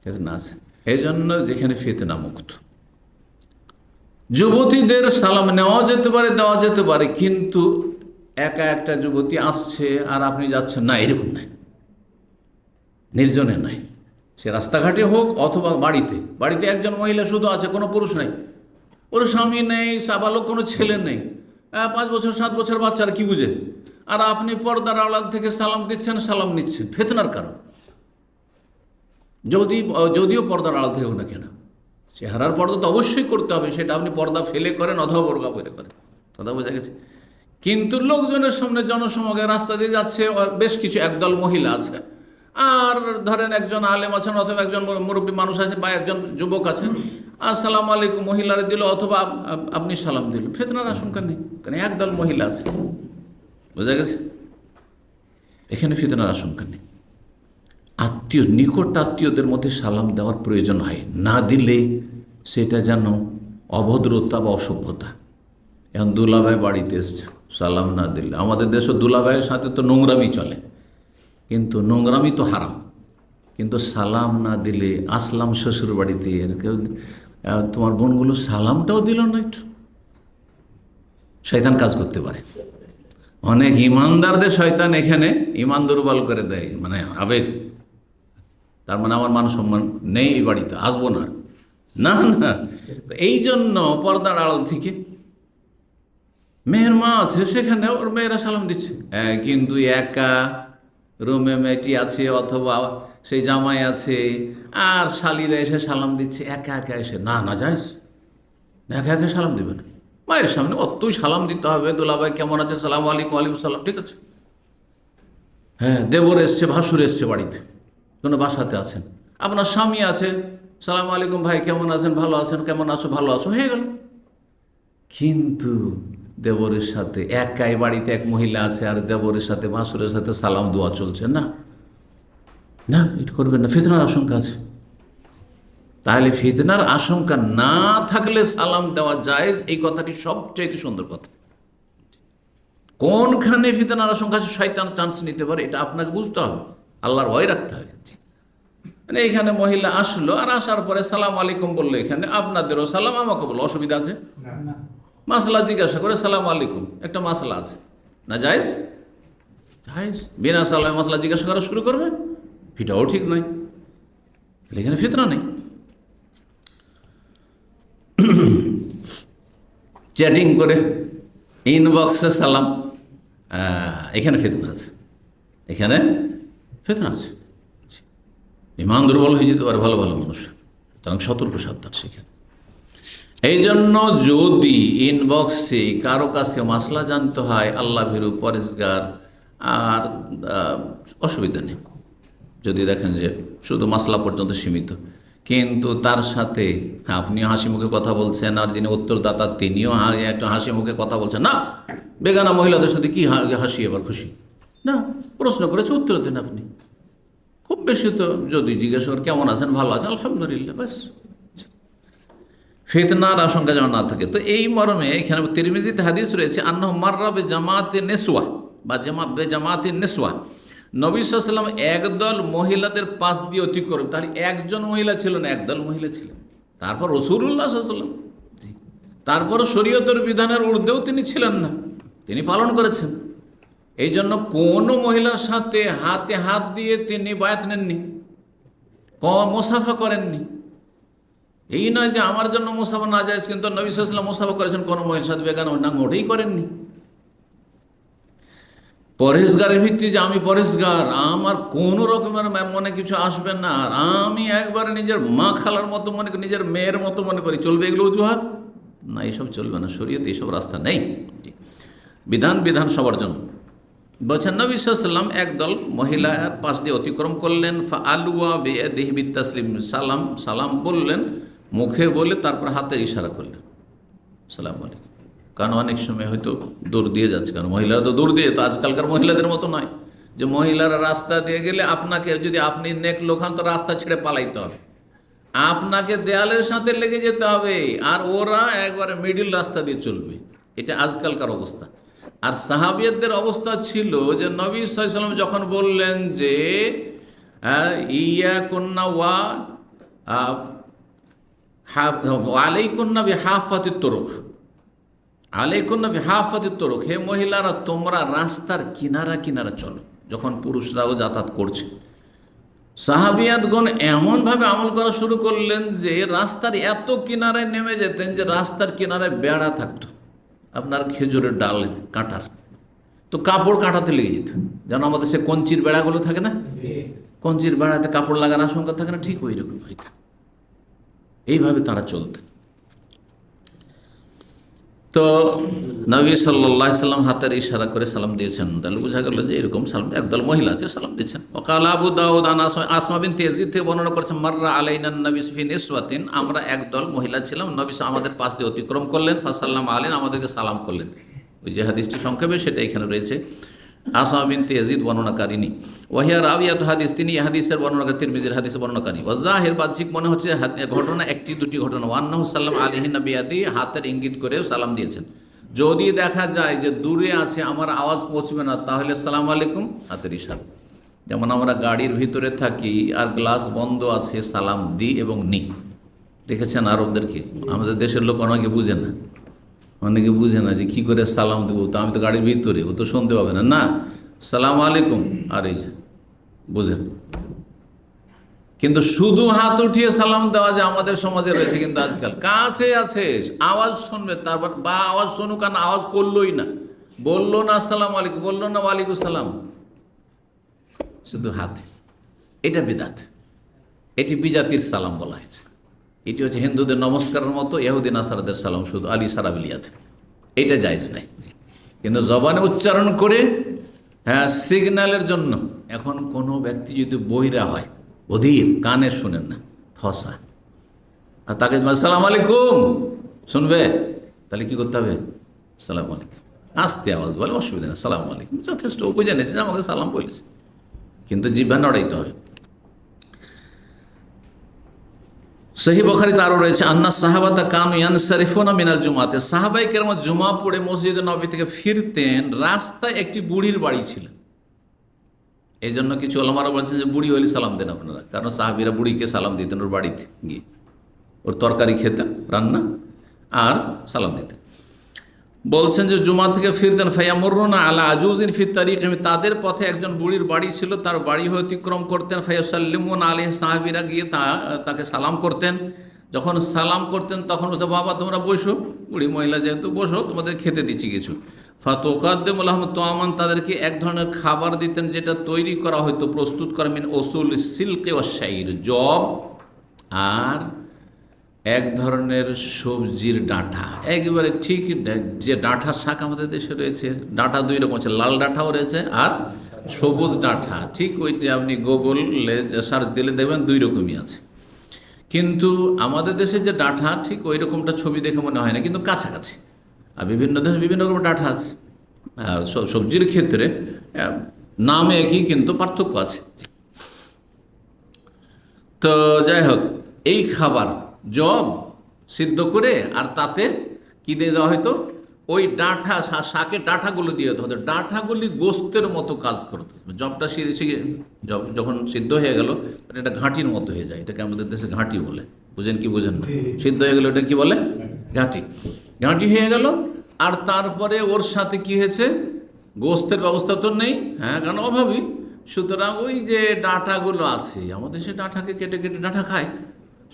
ফিতনা আছে। এই জন্য যেখানে ফিতনা মুক্ত, যুবতীদের সালাম নেওয়া যেতে পারে, দেওয়া যেতে পারে, কিন্তু একা একটা যুবতী আসছে আর আপনি যাচ্ছেন না, এরকম নাই, নির্জনে নাই। সে রাস্তাঘাটে হোক অথবা বাড়িতে একজন মহিলা শুধু আছে, কোনো পুরুষ নাই, ওর স্বামী নেই, সাবালক কোনো ছেলে নেই, 5 বছর 7 বছর বাচ্চারা কি বুঝে, আর আপনি পর্দার আড়াল থেকে সালাম দিচ্ছেন, সালাম নিচ্ছেন, ফিতনার কারণ। যদিও পর্দার আড়াল থেকে হোক না কেন, চেহারার পর্দা তো অবশ্যই করতে হবে, সেটা আপনি পর্দা ফেলে করেন অথবা বোরকা পরে করেন, কথা বোঝা গেছে। কিন্তু লোকজনের সামনে জনসমাগমে রাস্তা দিয়ে যাচ্ছে, বেশ কিছু একদল মহিলা আছে, আর ধরেন একজন আলেম আছেন অথবা একজন মুরব্বী মানুষ আছে বা একজন যুবক আছেন, আসসালামু আলাইকুম মহিলারা দিল অথবা আপনি সালাম দিল, ফিতনার আশঙ্কা নেই, কারণ একদল মহিলা আছে, বোঝা গেছে। এখানে ফিতনার আশঙ্কা নেই। নিকট আত্মীয়দের মধ্যে সালাম দেওয়ার প্রয়োজন হয়, না দিলে সেটা যেন অভদ্রতা বা অসভ্যতা। এখন দুলাভাই বাড়িতে এসছে, সালাম না দিলে, আমাদের দেশে দুলাভাইয়ের সাথে তো নোংরামি চলে, কিন্তু নোংরামি তো হারাম, কিন্তু সালাম না দিলে, আসলাম শ্বশুর বাড়িতে, কেউ তোমার বোনগুলো সালামটাও দিল না, একটু শয়তান কাজ করতে পারে। অনেক ইমানদারদের শয়তান এখানে ইমান দুর্বল করে দেয়, মানে আবেগ, তার মানে আমার মান সম্মান নেই, এই বাড়িতে আসবো না, না না। তো এই জন্য পর্দার আড়াল থেকে মেয়ের মা আছে, সেখানে ওর মেয়েরা সালাম দিচ্ছে, কিন্তু একা রুমে মেয়েটি আছে অথবা সেই জামাই আছে, আর শালিরা এসে সালাম দিচ্ছে একা একা এসে, না না যাইস, একা একা সালাম দিবে না, মায়ের সামনে অতই সালাম দিতে হবে। দুলাভাই কেমন আছে, সালাম আলাইকুম, ওয়ালাইকুম সালাম, ঠিক আছে, হ্যাঁ, দেবর এসছে, ভাসুর এসছে বাড়িতে, কোনো বাসাতে আছেন, আপনার স্বামী আছে, সালাম আলাইকুম ভাই, কেমন আছেন, ভালো আছেন, কেমন আছো, ভালো আছো, হয়ে গেল। কিন্তু দেবরের সাথে একাই বাড়িতে এক মহিলা আছে, আর দেবরের সাথে ভাসুরের সাথে সালাম দোয়া চলছে, না না, এটা করবেন না, ফিতনার আশঙ্কা আছে। তাহলে ফিতনার আশঙ্কা না থাকলে সালাম দেওয়া জায়েজ, এই কথাটি সবচাইতে সুন্দর কথা। কোনখানে ফিতনার আশঙ্কা আছে, শয়তান চান্স নিতে পারে, এটা আপনাকে বুঝতে হবে, আল্লাহর ভয় রাখতে হবে। মানে এখানে মহিলা আসলো, আর আসার পরে সালাম আলাইকুম বললো, এখানে আপনাদেরও সালাম, আমাকে বললো, অসুবিধা আছে? মাসলা জিজ্ঞাসা করে সালাম আলাইকুম, একটা মাসলা আছে, না জায়েজ? জায়েজ। বিনা সালামে মাসলা জিজ্ঞাসা করা শুরু করবে, এটাও ঠিক নয়। এখানে ফিতনা নেই। চ্যাটিং করে ইনবক্সে সালাম, এখানে ফিতনা আছে, এখানে ফিতনা আছে। ইমান দুর্বল হয়ে যেতে পারে ভালো ভালো মানুষ, সুতরাং সতর্ক সাবধান সেখানে। এই জন্য যদি ইনবক্সে কারো কাছ থেকে মাসলা জানতে হয়, আল্লাহ ভীরু, পরেজগার, আর অসুবিধা নেই। যদি দেখেন যে শুধু মাসলা পর্যন্ত সীমিত, কিন্তু তার সাথে আপনিও হাসি মুখে কথা বলছেন, আর যিনি উত্তরদাতা তিনিও একটা হাসি মুখে কথা বলছেন, না বেগানা মহিলাদের সাথে কি হাসি এবার খুশি, না, প্রশ্ন করেছে উত্তর দেন আপনি। খুব বেশি তো যদি জিজ্ঞেস করেন কেমন আছেন, ভালো আছেন, আলহামদুলিল্লাহ, ব্যাস। ফিতনার আশঙ্কা যেন না থাকে। তো এই মর্মে এখানে তিরমিজিতে হাদিস রয়েছে, আন্নাহু মাররা বেজামাতে নেসওয়া বা বেজামাতে নেসওয়া, নবী সাল্লাল্লাহু আলাইহি ওয়াসাল্লাম একদল মহিলাদের পাশ দিয়ে অতিক্রম, তাহলে একজন মহিলা ছিল না, একদল মহিলা ছিলেন। তারপর রাসূলুল্লাহ সাল্লাল্লাহু আলাইহি ওয়াসাল্লাম, তারপর শরীয়তের বিধানের ঊর্ধ্বেও তিনি ছিলেন না, তিনি পালন করেছেন। এই জন্য কোনো মহিলার সাথে হাতে হাত দিয়ে তিনি বায়াত নেননি, মোসাফা করেননি। এই নয় যে আমার জন্য মোসাফা না যায়, কিন্তু নবী সাল্লাল্লাহু আলাইহি ওয়াসাল্লাম মোসাফা করেছেন কোনো মহিলার সাথে, বেগানা না, মোটেই করেননি। পরহেজগারের ভিত্তি যে আমি পরহেজগার, আমার কোনো রকমের মনে কিছু আসবে না, আর আমি একবারে নিজের মা খালার মতো মনে করি, নিজের মেয়ের মতো মনে করি, চলবে এগুলো অজুহাত? না, এইসব চলবে না, শরীয়তে এইসব রাস্তা নেই। বিধান সবার জন্য। বলছেন নবী সাল্লাল্লাহু আলাইহি ওয়াসাল্লাম একদল মহিলার পাশ দিয়ে অতিক্রম করলেন, ফাআলুয়া বিয়াদিহি বিতাসলিম, সালাম বললেন মুখে বলে, তারপর হাতে ইশারা করলেন আসসালামু আলাইকুম। কারণ অনেক সময় হয়তো দূর দিয়ে যাচ্ছে, কারণ মহিলারা তো দূর দিয়ে, তো আজকালকার মহিলাদের মতো নয় যে মহিলারা রাস্তা দিয়ে গেলে আপনাকে, যদি আপনি নেক লোক হন তো রাস্তা ছেড়ে পালাইতে হবে, আপনাকে দেয়ালের সাথে লেগে যেতে হবে, আর ওরা একবারে মিডিল রাস্তা দিয়ে চলবে। এটা আজকালকার অবস্থা। আর সাহাবিয়াতদের অবস্থা ছিল যে নবী সাল্লাল্লাহু আলাইহি ওয়াসাল্লাম যখন বললেন যে ইয়াকুন্না ওয়া আলাইকুন্না বিহাফাতিত তুরুক, আলাইকুন্না বিহাফাতিত তুরুক, হে মহিলারা তোমরা রাস্তার কিনারা কিনারা চলো, যখন পুরুষরাও যাতায়াত করছে। সাহাবিয়াতগণ এমনভাবে আমল করা শুরু করলেন যে রাস্তার এত কিনারায় নেমে যেতেন যে রাস্তার কিনারায় বেড়া থাকতো, আপনার খেজুরের ডাল কাঁটার, তো কাপড় কাঁটাতে লেগে যেত। যেন আমাদের সে কঞ্চির বেড়াগুলো থাকে না, কঞ্চির বেড়াতে কাপড় লাগার আশঙ্কা থাকে না, ঠিক ওই রকম হইত। এইভাবে তারা চলতেন। তো নবী সাল্লাল্লাহু আলাইহি সাল্লাম হাতের ইশারা করে সালাম দিয়েছেন, তাহলে বোঝা গেল যে এরকম সালাম, একদল মহিলা আছে সালাম দিয়েছেন। ওয়াকাল আবু দাউদ আসমা বিনতে ইয়াজিদ থেকে বর্ণনা করেছেন, মাররা আলাইনা নবী ফি নিসওয়াতিন, আমরা একদল মহিলা ছিলাম, নবী আমাদের পাশ দিয়ে অতিক্রম করলেন, ফাসাল্লাম আলাইনা, আমাদেরকে সালাম করলেন। ওই যে হাদিসটি সংক্ষেপে সেটা এখানে রয়েছে, আসমা বিনতে ইয়াজিদ বর্ণনাকারিনী, ওয়াহিয়া রাবিয়াত হাদিস, তিনি হাদিসের বর্ণনাকারী, তিরমিজির হাদিসের বর্ণনাকারী। ওয়াজাহির বাহ্যিক মনে হচ্ছে ঘটনা একটি দুটি ঘটনা, ওয়ান্নাহু সাল্লাম আলাইহি নবিয়াদি, হাতের ইঙ্গিত করেও সালাম দিয়েছেন। যদি দেখা যায় যে দূরে আছে, আমার আওয়াজ পৌঁছবে না, তাহলে আসসালামু আলাইকুম হাতের ইশারা। যেমন আমরা গাড়ির ভিতরে থাকি আর গ্লাস বন্ধ আছে, সালাম দিই এবং নিই। দেখেছেন আরবদেরকে, আমাদের দেশের লোক অনেকে বুঝে না, অনেকে বুঝে না যে কী করে সালাম দেবো, তো আমি তো গাড়ির ভিতরে, ও তো শুনতে পাবে না, না সালামু আলাইকুম, আর এই বুঝেন। কিন্তু শুধু হাত উঠিয়ে সালাম দেওয়া যে আমাদের সমাজে রয়েছে, কিন্তু আজকাল কাছে আছে, আওয়াজ শুনবে, তারপর বা আওয়াজ শুনুক, আর আওয়াজ করলোই না, বললো না আসসালামু আলাইকুম, বললো না ওয়ালাইকুম সালাম, শুধু হাতে। এটা বিদাত, এটি বিজাতির সালাম বলা হয়েছে। এটি হচ্ছে হিন্দুদের নমস্কারের মতো, ইহুদি নাসারাদের সালাম শুধু আলী সারাবিলিয়াত, এটা জায়েজ নাই। কিন্তু জবানে উচ্চারণ করে হ্যাঁ, সিগন্যালের জন্য। এখন কোনো ব্যক্তি যদি বহিরা হয়, অধীর, কানে শোনেন না, ফসা, আর তাকে সালাম আলাইকুম শুনবে, তাহলে কি করতে হবে? সালাম আলাইকুম, আস্তে আওয়াজ বলে, অসুবিধা নেই, সালাম আলাইকুম যথেষ্ট। ও বুঝে নিয়েছে যে আমাকে সালাম বলেছে, কিন্তু জিহ্বা নড়াইতে হবে। সহিহ বুখারীতে আরও রয়েছে, আন্না সাহাবাতা কানু ইয়ানসারিফুনা মিনাল জুমাতে, সাহাবায়ে কেরাম জুমা পড়ে মসজিদে নববী থেকে ফিরতেন, রাস্তায় একটি বুড়ির বাড়ি ছিল। এই জন্য কিছু ওলামারা বলছেন যে বুড়ি হলে সালাম দেন আপনারা, কারণ সাহাবীরা বুড়িকে সালাম দিতেন ওর বাড়িতে গিয়ে, ওর তরকারি খেতেন রান্না আর সালাম দিতেন। বলছেন যে জুমা থেকে ফিরতেন, ফায়ামুরুনা আলা আজুজিন ফি তারিক, তাদের পথে একজন বুড়ির বাড়ি ছিল, তার বাড়ি হয়ে অতিক্রম করতেন, ফায়াসাল্লিমুন আলাইহি, সাহাবীরা গিয়ে তাকে সালাম করতেন। যখন সালাম করতেন তখন বলতো, বাবা তোমরা বসো, বুড়ি মহিলা যেহেতু, বসো, তোমাদের খেতে দিচ্ছি কিছু। ফাতুকাদ্দিমু লাহুম তাআমান, তাদেরকে এক ধরনের খাবার দিতেন যেটা তৈরি করা হয়তো, প্রস্তুত করা, মিন উসুল সিলকি ওয়াশ শাইর, জব আর এক ধরনের সবজির ডাঁটা, একেবারে ঠিক যে ডাঁটার শাক আমাদের দেশে রয়েছে, ডাঁটা দুই রকম আছে, লাল ডাঁটাও রয়েছে আর সবুজ ডাঁটা, ঠিক ওইটা আপনি গুগলে সার্চ দিলে দেখবেন দুই রকমই আছে। কিন্তু আমাদের দেশে যে ডাঁটা ঠিক ওই রকমটা ছবি দেখে মনে হয় না, কিন্তু কাছাকাছি। আর বিভিন্ন দেশে বিভিন্ন রকম ডাঁটা আছে। আর সবজির ক্ষেত্রে নামে একই, কিন্তু পার্থক্য আছে। তো যাই হোক, এই খাবার জব সিদ্ধ করে আর তাতে কি দিয়ে দেওয়া হয়তো, ওই ডাঁটা, শাকের ডাঁটাগুলো দিয়ে দেওয়া হতো। ডাঁটাগুলি গোস্তের মতো কাজ করতো। জবটা জব যখন সিদ্ধ হয়ে গেল, এটা ঘাঁটির মতো হয়ে যায়, এটাকে আমাদের দেশে ঘাঁটি বলে। বুঝেন কি বুঝেন না? সিদ্ধ হয়ে গেল এটা কি বলে? ঘাঁটি। ঘাঁটি হয়ে গেল, আর তারপরে ওর সাথে কি হয়েছে, গোস্তের ব্যবস্থা তো নেই, হ্যাঁ, কারণ অভাবী। সুতরাং ওই যে ডাঁটাগুলো আছে, আমাদের সে ডাঁটাকে কেটে কেটে ডাঁটা খায়,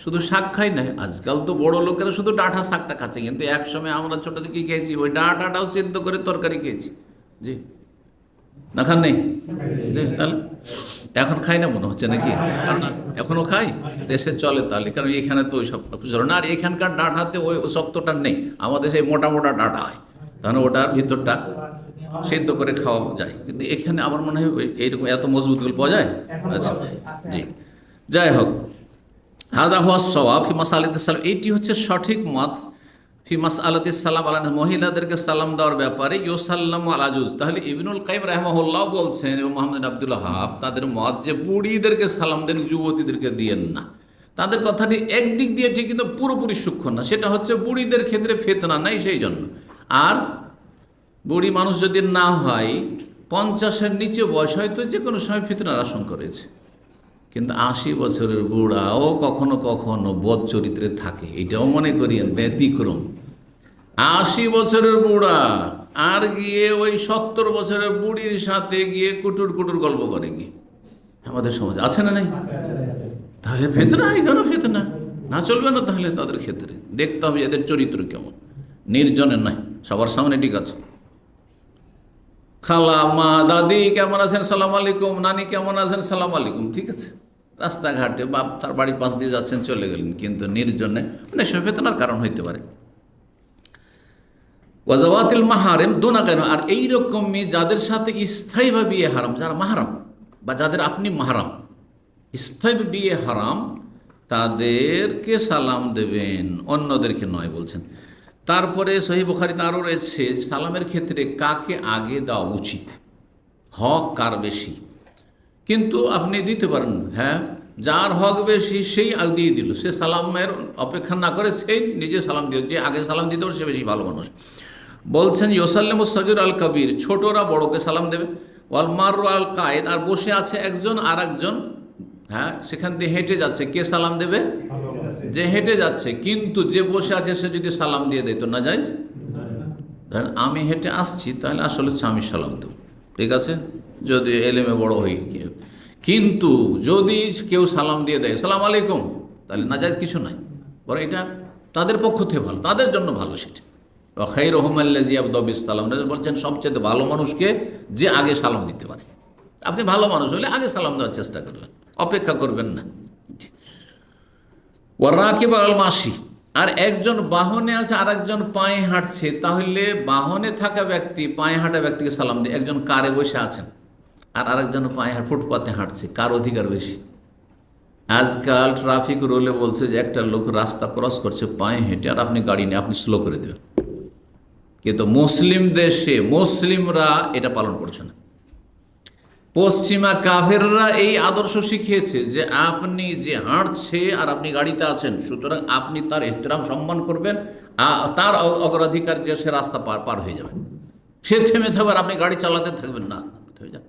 শুধু শাক খাই না। আজকাল তো বড় লোকেরা শুধু ডাঁটা শাকটা খাচ্ছে, কিন্তু একসময় আমরা ছোটো থেকে খেয়েছি, ওই ডাঁটাটাও সিদ্ধ করে তরকারি খেয়েছি। জি, না খান নেই? তাহলে এখন খাই না মনে হচ্ছে নাকি? কারণ এখনও খাই, দেশে চলে তাহলে, কারণ এখানে তো ওই সব চলে না। আর এখানকার ডাঁটাতে ওই শক্তটা নেই, আমাদের সেই মোটা মোটা ডাঁটা হয়, তাহলে ওটার ভিতরটা সিদ্ধ করে খাওয়া যায়। কিন্তু এখানে আমার মনে হয় এইরকম এত মজবুতগুলো পাওয়া যায়। আচ্ছা, জি, যাই হোক, হাদা হুয়া সওয়াব ফি মাসআলাতিস সালাম, এইটি হচ্ছে সঠিক মত। ফি মাসআলাতিস সালাম আলা, মহিলাদেরকে সালাম দেওয়ার ব্যাপারে, ইউসাল্লামু আলা জুজ। তাহলে ইবনুল কাইয়িম রাহিমাহুল্লাহ বলছেন এবং মুহাম্মদ আব্দুল ওয়াহাব তাদের মত যে বুড়িদেরকে সালাম দেন, যুবতীদেরকে দিয়েন না। তাদের কথাটি একদিক দিয়ে ঠিক, কিন্তু পুরোপুরি সূক্ষ্ম না। সেটা হচ্ছে বুড়িদের ক্ষেত্রে ফিতনা নাই সেই জন্য। আর বুড়ি মানুষ যদি না হয়, 50-এর নিচে বয়স, হয়তো যে কোনো সময় ফিতনার আশঙ্কা রয়েছে। কিন্তু 80 বছরের বুড়াও কখনো কখনো বদ চরিত্রে থাকে, এটাও মনে করিয়েন ব্যতিক্রম। 80 বছরের বুড়া আর গিয়ে ওই 70 বছরের বুড়ির সাথে গিয়ে কুটুর কুটুর গল্প করে গিয়ে, আমাদের সমাজে আছে না নেই? তাহলে ফিতনা, এখানে ফিতনা না চলবে না। তাহলে তাদের ক্ষেত্রে দেখতে হবে এদের চরিত্র কেমন, নির্জনের নয়, সবার সামনে ঠিক আছে। খালা, মা, দাদি কেমন আছেন, সালাম আলাইকুম। নানি কেমন আছেন, সালাম আলাইকুম, ঠিক আছে। রাস্তাঘাটে বাপ তার বাড়ির পাশ দিয়ে যাচ্ছেন, চলে গেলেন, কিন্তু নির্জনে অনেক সময় ফিতনার কারণ হইতে পারে। ওয়াজাওয়াতিল মাহারিম দুনা কেন, আর এইরকমই যাদের সাথে স্থায়ীভাবে বিয়ে হারাম, যারা মাহারাম বা যাদের আপনি মাহারাম, স্থায়ী বিয়ে হারাম, তাদেরকে সালাম দেবেন, অন্যদেরকে নয় বলছেন। তারপরে সহিহ বুখারীতে আরও রয়েছে সালামের ক্ষেত্রে কাকে আগে দেওয়া উচিত, হক কার বেশি। কিন্তু আপনি দিতে পারেন, হ্যাঁ, যার হক বেশি সেই আগে দিয়ে দিল, সে সালামের অপেক্ষা না করে সেই নিজে সালাম দিয়ে, যে আগে সালাম দিতে পারে সে বেশি ভালো মানুষ। বলছেন ইউসাল্লিমুস সাগীর আল কাবীর, ছোটরা বড়কে সালাম দেবে। ওয়াল মাররু আল কায়েদ, আর বসে আছে একজন আর একজন, হ্যাঁ, সেখান দিয়ে হেঁটে যাচ্ছে, কে সালাম দেবে? যে হেঁটে যাচ্ছে। কিন্তু যে বসে আছে সে যদি সালাম দিয়ে দেয় তো না যায়। ধরেন আমি হেঁটে আসছি, তাহলে আসলে হচ্ছে আমি সালাম দেব, ঠিক আছে, যদি এলেমে বড় হই। কিন্তু যদি কেউ সালাম দিয়ে দেয় সালাম আলাইকুম, তাহলে না যায়, কিছু নাই, বরং এটা তাদের পক্ষ থেকে ভালো, তাদের জন্য ভালো সেটা। খায়রুহুম আল্লাযী ইয়াবদাউ বিস-সালাম, বলছেন সবচেয়ে ভালো মানুষকে যে আগে সালাম দিতে পারে। আপনি ভালো মানুষ হলে আগে সালাম দেওয়ার চেষ্টা করবেন, অপেক্ষা করবেন না। ওয়ারাকিব আল মাশি, আর একজন বাহনে আছে আর একজন পায়ে হাঁটছে, তাহলে বাহনে থাকা ব্যক্তি পায়ে হাঁটা ব্যক্তিকে সালাম দিয়ে, একজন কারে বসে আছেন আর আরেকজন পায়ে ফুটপাতে হাঁটছে, কার অধিকার বেশি? আজকাল ট্রাফিক রুলে বলছে যে একটা লোক রাস্তা ক্রস করছে পায়ে হেঁটে, আর আপনি গাড়ি নিয়ে আপনি স্লো করে দেবেন। কিন্তু মুসলিম দেশে মুসলিমরা এটা পালন করছে না। পশ্চিমা কাফেররা এই আদর্শ শিখিয়েছে যে আপনি যে হাঁটছে আর আপনি গাড়িতে আছেন, সুতরাং আপনি তার এহতেরাম সম্মান করবেন, তার অগ্রাধিকার যে সে রাস্তা পার হয়ে যাবে, সে থেমে থাকবে আর আপনি গাড়ি চালাতে থাকবেন না, হয়ে যান।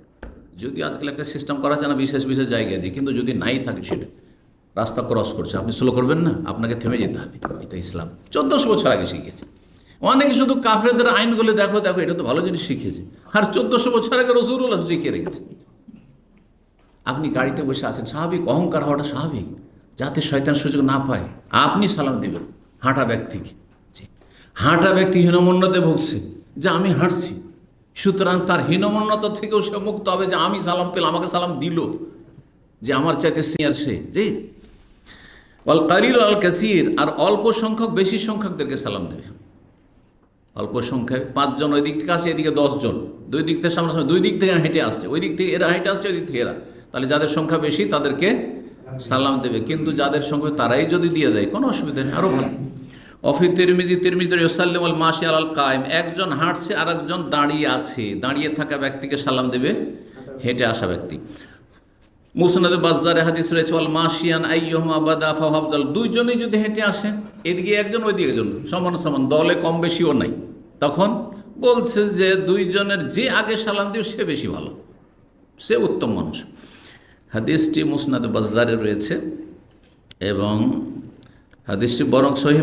যদি আজকাল একটা সিস্টেম করা যায় না বিশেষ বিশেষ জায়গায় দিয়ে, কিন্তু যদি নাই থাকে সেটা রাস্তা ক্রস করছে আপনি স্লো করবেন না, আপনাকে থেমে যেতে হবে। এটা ইসলাম 1400 বছর আগে শিখিয়েছে। অনেকে শুধু কাফেরদের আইনগুলো দেখো দেখো, এটা তো ভালো জিনিস শিখিয়েছে, আর 1400 বছর আগে রাসূলুল্লাহ শিখিয়ে রেখেছে। আপনি গাড়িতে বসে আছেন, স্বাভাবিক অহংকার হওয়াটা স্বাভাবিক, যাতে শয়তান সুযোগ না পায়। আপনি সালাম দিবেন হাঁটা ব্যক্তিকে। হাঁটা ব্যক্তি হীনমন্যতে ভুগছে যে আমি হাঁটছি, সুতরাং তার হীনমন্যতা থেকেও সে মুক্ত হবে যে আমি সালাম পেলাম, আমাকে সালাম দিল, যে আমার চাইতে সিনিয়র সে। জি, অল কালিল আল কাসির, আর অল্প সংখ্যক বেশি সংখ্যকদেরকে সালাম দেবে। অল্প সংখ্যায় 5 জন ওই দিক থেকে আসছে, এদিকে 10 জন, দুই দিক থেকে সামনে, দুই দিক থেকে হেঁটে আসছে, ওই দিক থেকে এরা হেঁটে আসছে, ওই দিক থেকে এরা, তাহলে যাদের সংখ্যা বেশি তাদেরকে সালাম দেবে। কিন্তু যাদের সংখ্যা তারাই যদি দিয়ে দেয় কোনো অসুবিধা নেই, আরও ভালো। অফি তিরমিজি ইউসাল্লিমু আল মাশি আলাল কায়েম, একজন হাঁটছে আর একজন দাঁড়িয়ে আছে, দাঁড়িয়ে থাকা ব্যক্তিকে সালাম দেবে হেঁটে আসা ব্যক্তি। মুসনাদ বাজ্জারে হাদিস রয়েছে আল মাশিয়ান আইয়ুহুমা বাদা ফাহু আফজাল, দুইজনেই যদি হেঁটে আসেন, এদিকে একজন ওইদিকে একজন, সমান সমান, দলে কম বেশিও নাই, তখন বলছে যে দুইজনের যে আগে সালাম দিবে সে বেশি ভালো, সে উত্তম মানুষ। হাদিসটি মুসনাদ বাজ্জারে রয়েছে এবং হাদিসটি বরং সহিহ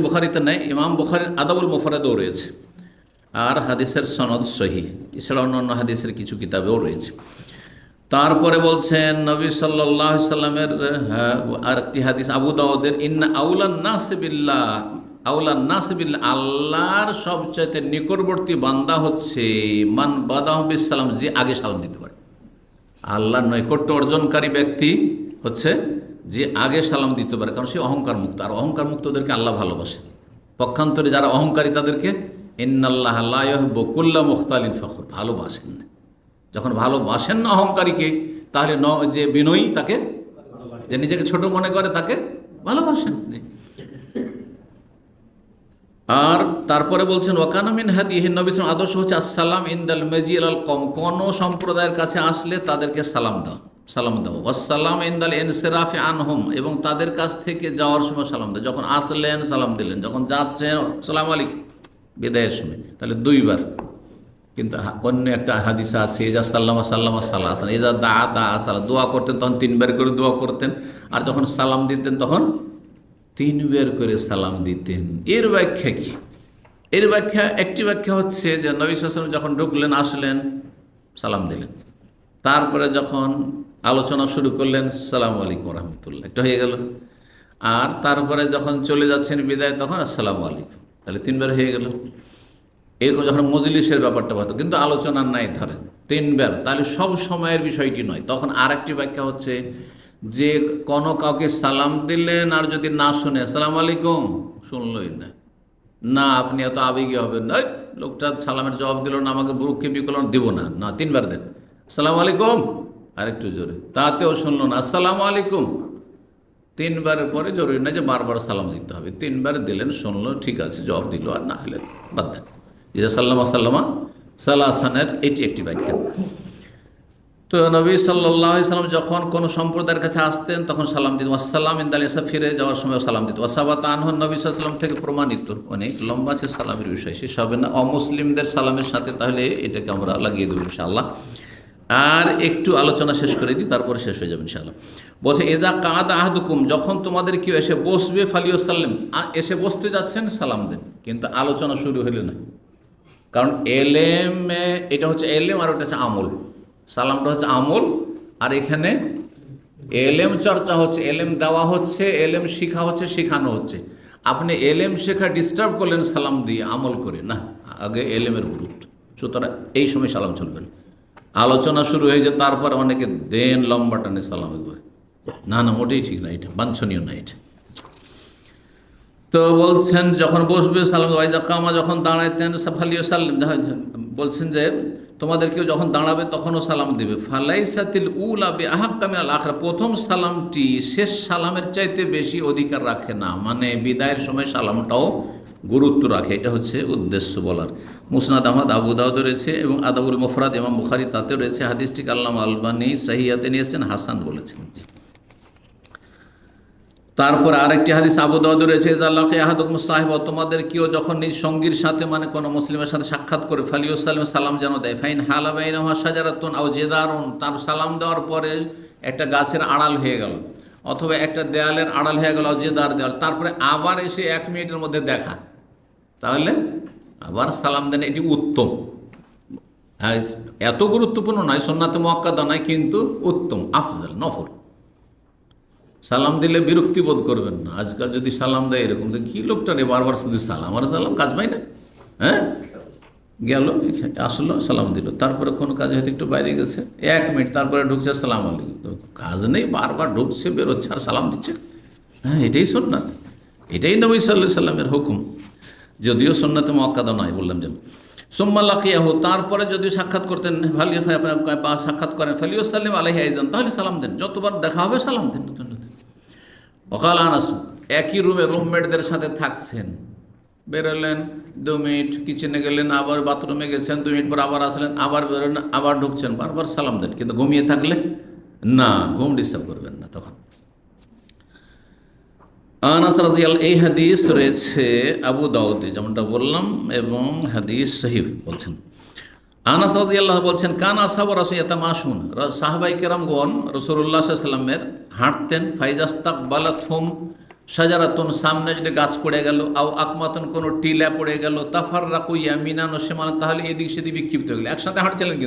বুখারীতে নেই, ইমাম বুখারীর আদাবুল মুফরাদেও রয়েছে, আর হাদিসের সনদ সহিহ, এছাড়া অন্যান্য হাদিসের কিছু কিতাবেও রয়েছে। তারপরে বলছেন নবী সাল্লাল্লাহু আলাইহি সাল্লামের আরেকটি হাদিস আবু দাউদের, ইন্না আউলান নাসি বিল্লাহ, আউলান নাসি বিল্লাহ, আল্লাহর সবচাইতে নিকটবর্তী বান্দা হচ্ছে মান বাদাহু বিস সালাম, যে আগে সালাম দিতে পারে। আল্লাহর নৈকট্য অর্জনকারী ব্যক্তি হচ্ছে যে আগে সালাম দিতে পারে, কারণ সে অহংকার মুক্ত, আর অহংকার মুক্তদেরকে আল্লাহ ভালোবাসে। পক্ষান্তরে যারা অহংকারী তাদেরকে ইন্নাল্লাহা লা ইউহিব্বু কুল্লা মুখতালিন ফখুর, ভালোবাসেন না। যখন ভালোবাসেন না অহংকারীকে, তাহলে যে বিনয়ী তাকে, যে নিজেকে ছোট মনে করে তাকে ভালোবাসেন। আর তারপরে বলছেন ওয়াকানা মিন হাদিহি, নবী সাল্লাল্লাহু আদর্শ হচ্ছে আসসালাম ইনদাল মাজিল আল কওম, কোন সম্প্রদায়ের কাছে আসলে তাদেরকে সালাম দাও, ওয়াসসালাম ইনদাল ইনসিরাফি আনহুম, এবং তাদের কাছ থেকে যাওয়ার সময় সালাম দাও। যখন আসলেন সালাম দিলেন, যখন যাচ্ছেন আসসালামু আলাইকুম, বিদায়ের সময়, তাহলে 2 বার। কিন্তু অন্য একটা হাদিস আছে, এজা সাল্লামা সাল্লামা সালাসান, এজা দা সালা, দোয়া করতেন তখন 3 বার করে দোয়া করতেন, আর যখন সালাম দিতেন তখন 3 বার করে সালাম দিতেন। এর ব্যাখ্যা কি? এর ব্যাখ্যা, একটি ব্যাখ্যা হচ্ছে যে নবী সাল্লাল্লাহু আলাইহি ওয়াসাল্লাম যখন ঢুকলেন, আসলেন, সালাম দিলেন, তারপরে যখন আলোচনা শুরু করলেন আসসালামু আলাইকুম রহমতুল্লাহ, একটা হয়ে গেল, আর তারপরে যখন চলে যাচ্ছেন বিদায় তখন আসসালামু আলাইকুম, তাহলে 3 বার হয়ে গেল। এরকম যখন মজলিসের ব্যাপারটা হতো, কিন্তু আলোচনার নাই, ধরেন 3 বার, তাহলে সব সময়ের বিষয়টি নয়। তখন আর একটি ব্যাখ্যা হচ্ছে যে কোনো কাউকে সালাম দিলেন আর যদি না শুনে আসসালামু আলাইকুম, শুনলই না, না আপনি এত আবেগী হবেন না, লোকটা সালামের জবাব দিল না, আমাকে বুরুক্ষেপি করল, দিব না, না 3 বার দেন আসসালামু আলাইকুম, আরেকটু জোরে, তাতেও শুনলো না আসসালামু আলাইকুম। 3 বারের পরে জরুরি না যে বারবার সালাম দিতে হবে, 3 বার দিলেন, শুনলো, ঠিক আছে, জবাব দিল, আর না হলে বাদ দেন। ইজা সাল্লামা সাল্লামা সালাসানের এটি একটি ব্যাখ্যা। তো নবী সাল্লাল্লাহু আলাইহি সাল্লাম যখন কোনো সম্প্রদায়ের কাছে আসতেন তখন সালাম দিতেন, ওয়াসসালাম ইনদাল ইসা, ফিরে যাওয়ার সময় সালাম দিতেন। ওয়াসাবাত আনহু, নবী সাল্লাল্লাহু আলাইহি সাল্লাম থেকে প্রমাণিত, অনেক লম্বা আছে সালামের বিষয়, শেষ হবে না অমুসলিমদের সালামের সাথে, তাহলে এটাকে আমরা লাগিয়ে দেবো ইনশাআল্লাহ। আর একটু আলোচনা শেষ করে দিই, তারপরে শেষ হয়ে যাবে ইনশাআল্লাহ। বলছে এজা কাদা আহাদুকুম, যখন তোমাদের কেউ এসে বসবে, ফালিউসাল্লিম, এসে বসতে যাচ্ছেন সালাম দেন, কিন্তু আলোচনা শুরু হলে না, কারণ এলেমে, এটা হচ্ছে এলেম আর ওটা হচ্ছে আমল। সালামটা হচ্ছে আমল, আর এখানে এলেম চর্চা হচ্ছে, এলেম দেওয়া হচ্ছে, এলেম শিখা হচ্ছে, শেখানো হচ্ছে। আপনি এলেম শেখা ডিস্টার্ব করলেন সালাম দিয়ে, আমল করে না, আগে এলেমের গুরুত্ব, সুতরাং এই সময় সালাম চলবেন। আলোচনা শুরু হয়ে যায়, তারপরে অনেকে দেন লম্বা টানে সালাম করে, না না, মোটেই ঠিক না, এটা বাঞ্ছনীয় না এটা। তো বলছেন যখন বসবে সালাম, ওয়াইজা কামা, যখন দাঁড়াইতেন ফালিউসাল্লিম, বলছেন যে তোমাদের কেউ যখন দাঁড়াবে তখনও সালাম দিবে। ফালাইসাতিল উলা বিআহাক্কা মিনাল আখিরা, প্রথম সালামটি শেষ সালামের চাইতে বেশি অধিকার রাখে না, মানে বিদায়ের সময় সালামটাও গুরুত্ব রাখে। এটা হচ্ছে উদ্দেশ্য বলার। মুসনাদ আহমদ, আবু দাউদ রয়েছে এবং আদাবুল মুফরাদ ইমাম বুখারী তাতে রয়েছে। হাদিসটিকে আল্লামা আলবানী সহিহাতে নিয়েছেন, হাসান বলেছেন। তারপর আরেকটি হাদিস আবু দাউদ রয়েছে, জাল্লাকি আহাদুকুম সাহিব, তোমাদের কেউ যখন নিজ সঙ্গীর সাথে মানে কোনো মুসলিমের সাথে সাক্ষাৎ করে ফালিউসাল্লিম, সালাম যেন দেয়। ফাইন হালা বাইনাহুমা শাজারাতুন আও জিদারুন, তার সালাম দেওয়ার পরে একটা গাছের আড়াল হয়ে গেল অথবা একটা দেয়ালের আড়াল হয়ে গেল, জেদার দেওয়াল, তারপরে আবার এসে 1 মিনিটের মধ্যে দেখা, তাহলে আবার সালাম দেন, এটি উত্তম। এত গুরুত্বপূর্ণ নয়, সুন্নাতে মুআক্কাদা নয়, কিন্তু উত্তম, আফজাল, নফল। সালাম দিলে বিরক্তি বোধ করবেন না। আজকাল যদি সালাম দেয় এরকম, তো কী লোকটা রে বারবার শুধু সালাম আর সালাম, কাজ পাই না, হ্যাঁ, গেল আসলো সালাম দিল, তারপরে কোনো কাজ হয়তো একটু বাইরে গেছে 1 মিনিট, তারপরে ঢুকছে সালাম আলাইকুম, কাজ নেই, বারবার ঢুকছে বেরোচ্ছে আর সালাম দিচ্ছে। হ্যাঁ, এটাই সুন্নাত, এটাই নবী সাল্লাল্লাহু আলাইহি সাল্লামের হুকুম, যদিও সুন্নাতে মুআক্কাদা নয়, বললাম যেমন। সুম্মা লাকিয়াহু, তারপরে যদি সাক্ষাৎ করতেন, সাক্ষাৎ করেন, ফালিউসাল্লিম আলাইহি আইজান, তাহলে সালাম দেন, যতবার দেখা হবে সালাম দেন। নতুন নতুন ওয়াকাল আনাস, একই রুমে রুমমেটদের সাথে থাকছেন, বেরোলেন 2 মিনিট, কিচেনে গেলেন, আবার বাথরুমে গেছেন, 2 মিনিট পর আবার আসলেন, আবার বেরোলেন, আবার ঢুকছেন, বারবার সালাম দেন। কিন্তু ঘুমিয়ে থাকলে না, ঘুম ডিস্টার্ব করবেন না তখন। আনাস রাদিয়াল্লাহু, এই হাদিস রয়েছে আবু দাউদে, যেমনটা বললাম, এবং হাদিস সহিহ বলছেন। আনাস রাদিয়াল্লাহু বলছেন, কান আসহাবু রাসূল ইয়াতামাশুন, সাহাবায়ে কেরামগণ রাসূলুল্লাহ সাল্লাল্লাহু আলাইহি ওয়াসাল্লামের হাঁটতেন। ফাইজাস্তাকবালাতহুম শাজারাতুন, সামনে যদি গাছ পড়ে গেল, আও আকমাতুন, কোনো টিলা পড়ে গেল, তাফাররাকু ইয়ামিনান ওয়া শিমালান, তাহলে এদিক সেদিক বিক্ষিপ্ত হয়ে গেল। একসাথে হাঁটছিলেন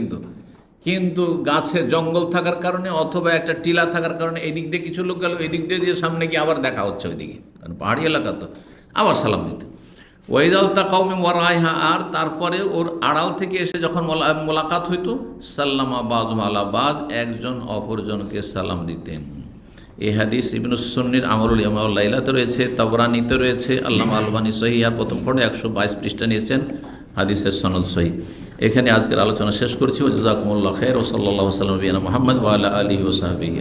কিন্তু গাছে জঙ্গল থাকার কারণে অথবা একটা টিলা থাকার কারণে এদিক দিয়ে কিছু লোক গেল, এদিক দিয়ে সামনে গিয়ে আবার দেখা হচ্ছে ওইদিকে, কারণ পাহাড়ি এলাকা তো, আবার সালাম দিতে। ওয়াইজাল তাকাউ মিন ওয়ারাইহা, আর তারপরে ওর আড়াল থেকে এসে যখন মোলাকাত হইতো, সাল্লামা বাযুহুম আলা বায, একজন অপরজনকে সালাম দিতেন। এই হাদিস ইবনুস সুন্নির আমরুল ইয়াউম ওয়াল লাইলাতে রয়েছে, তাবরানীতে রয়েছে, আল্লামা আলবানী সহিহ প্রথম খণ্ডে 122 পৃষ্ঠা নিয়েছেন, হাদিসের সনদ সহিহ। এখানে আজকের আলোচনা শেষ করছি। ওয়া জাযাকুমুল্লাহু খাইর, ওয়া সাল্লাল্লাহু আলা নবিয়িনা মুহাম্মদ ওয়া আলা আলিহি ওয়া সাহবিহি।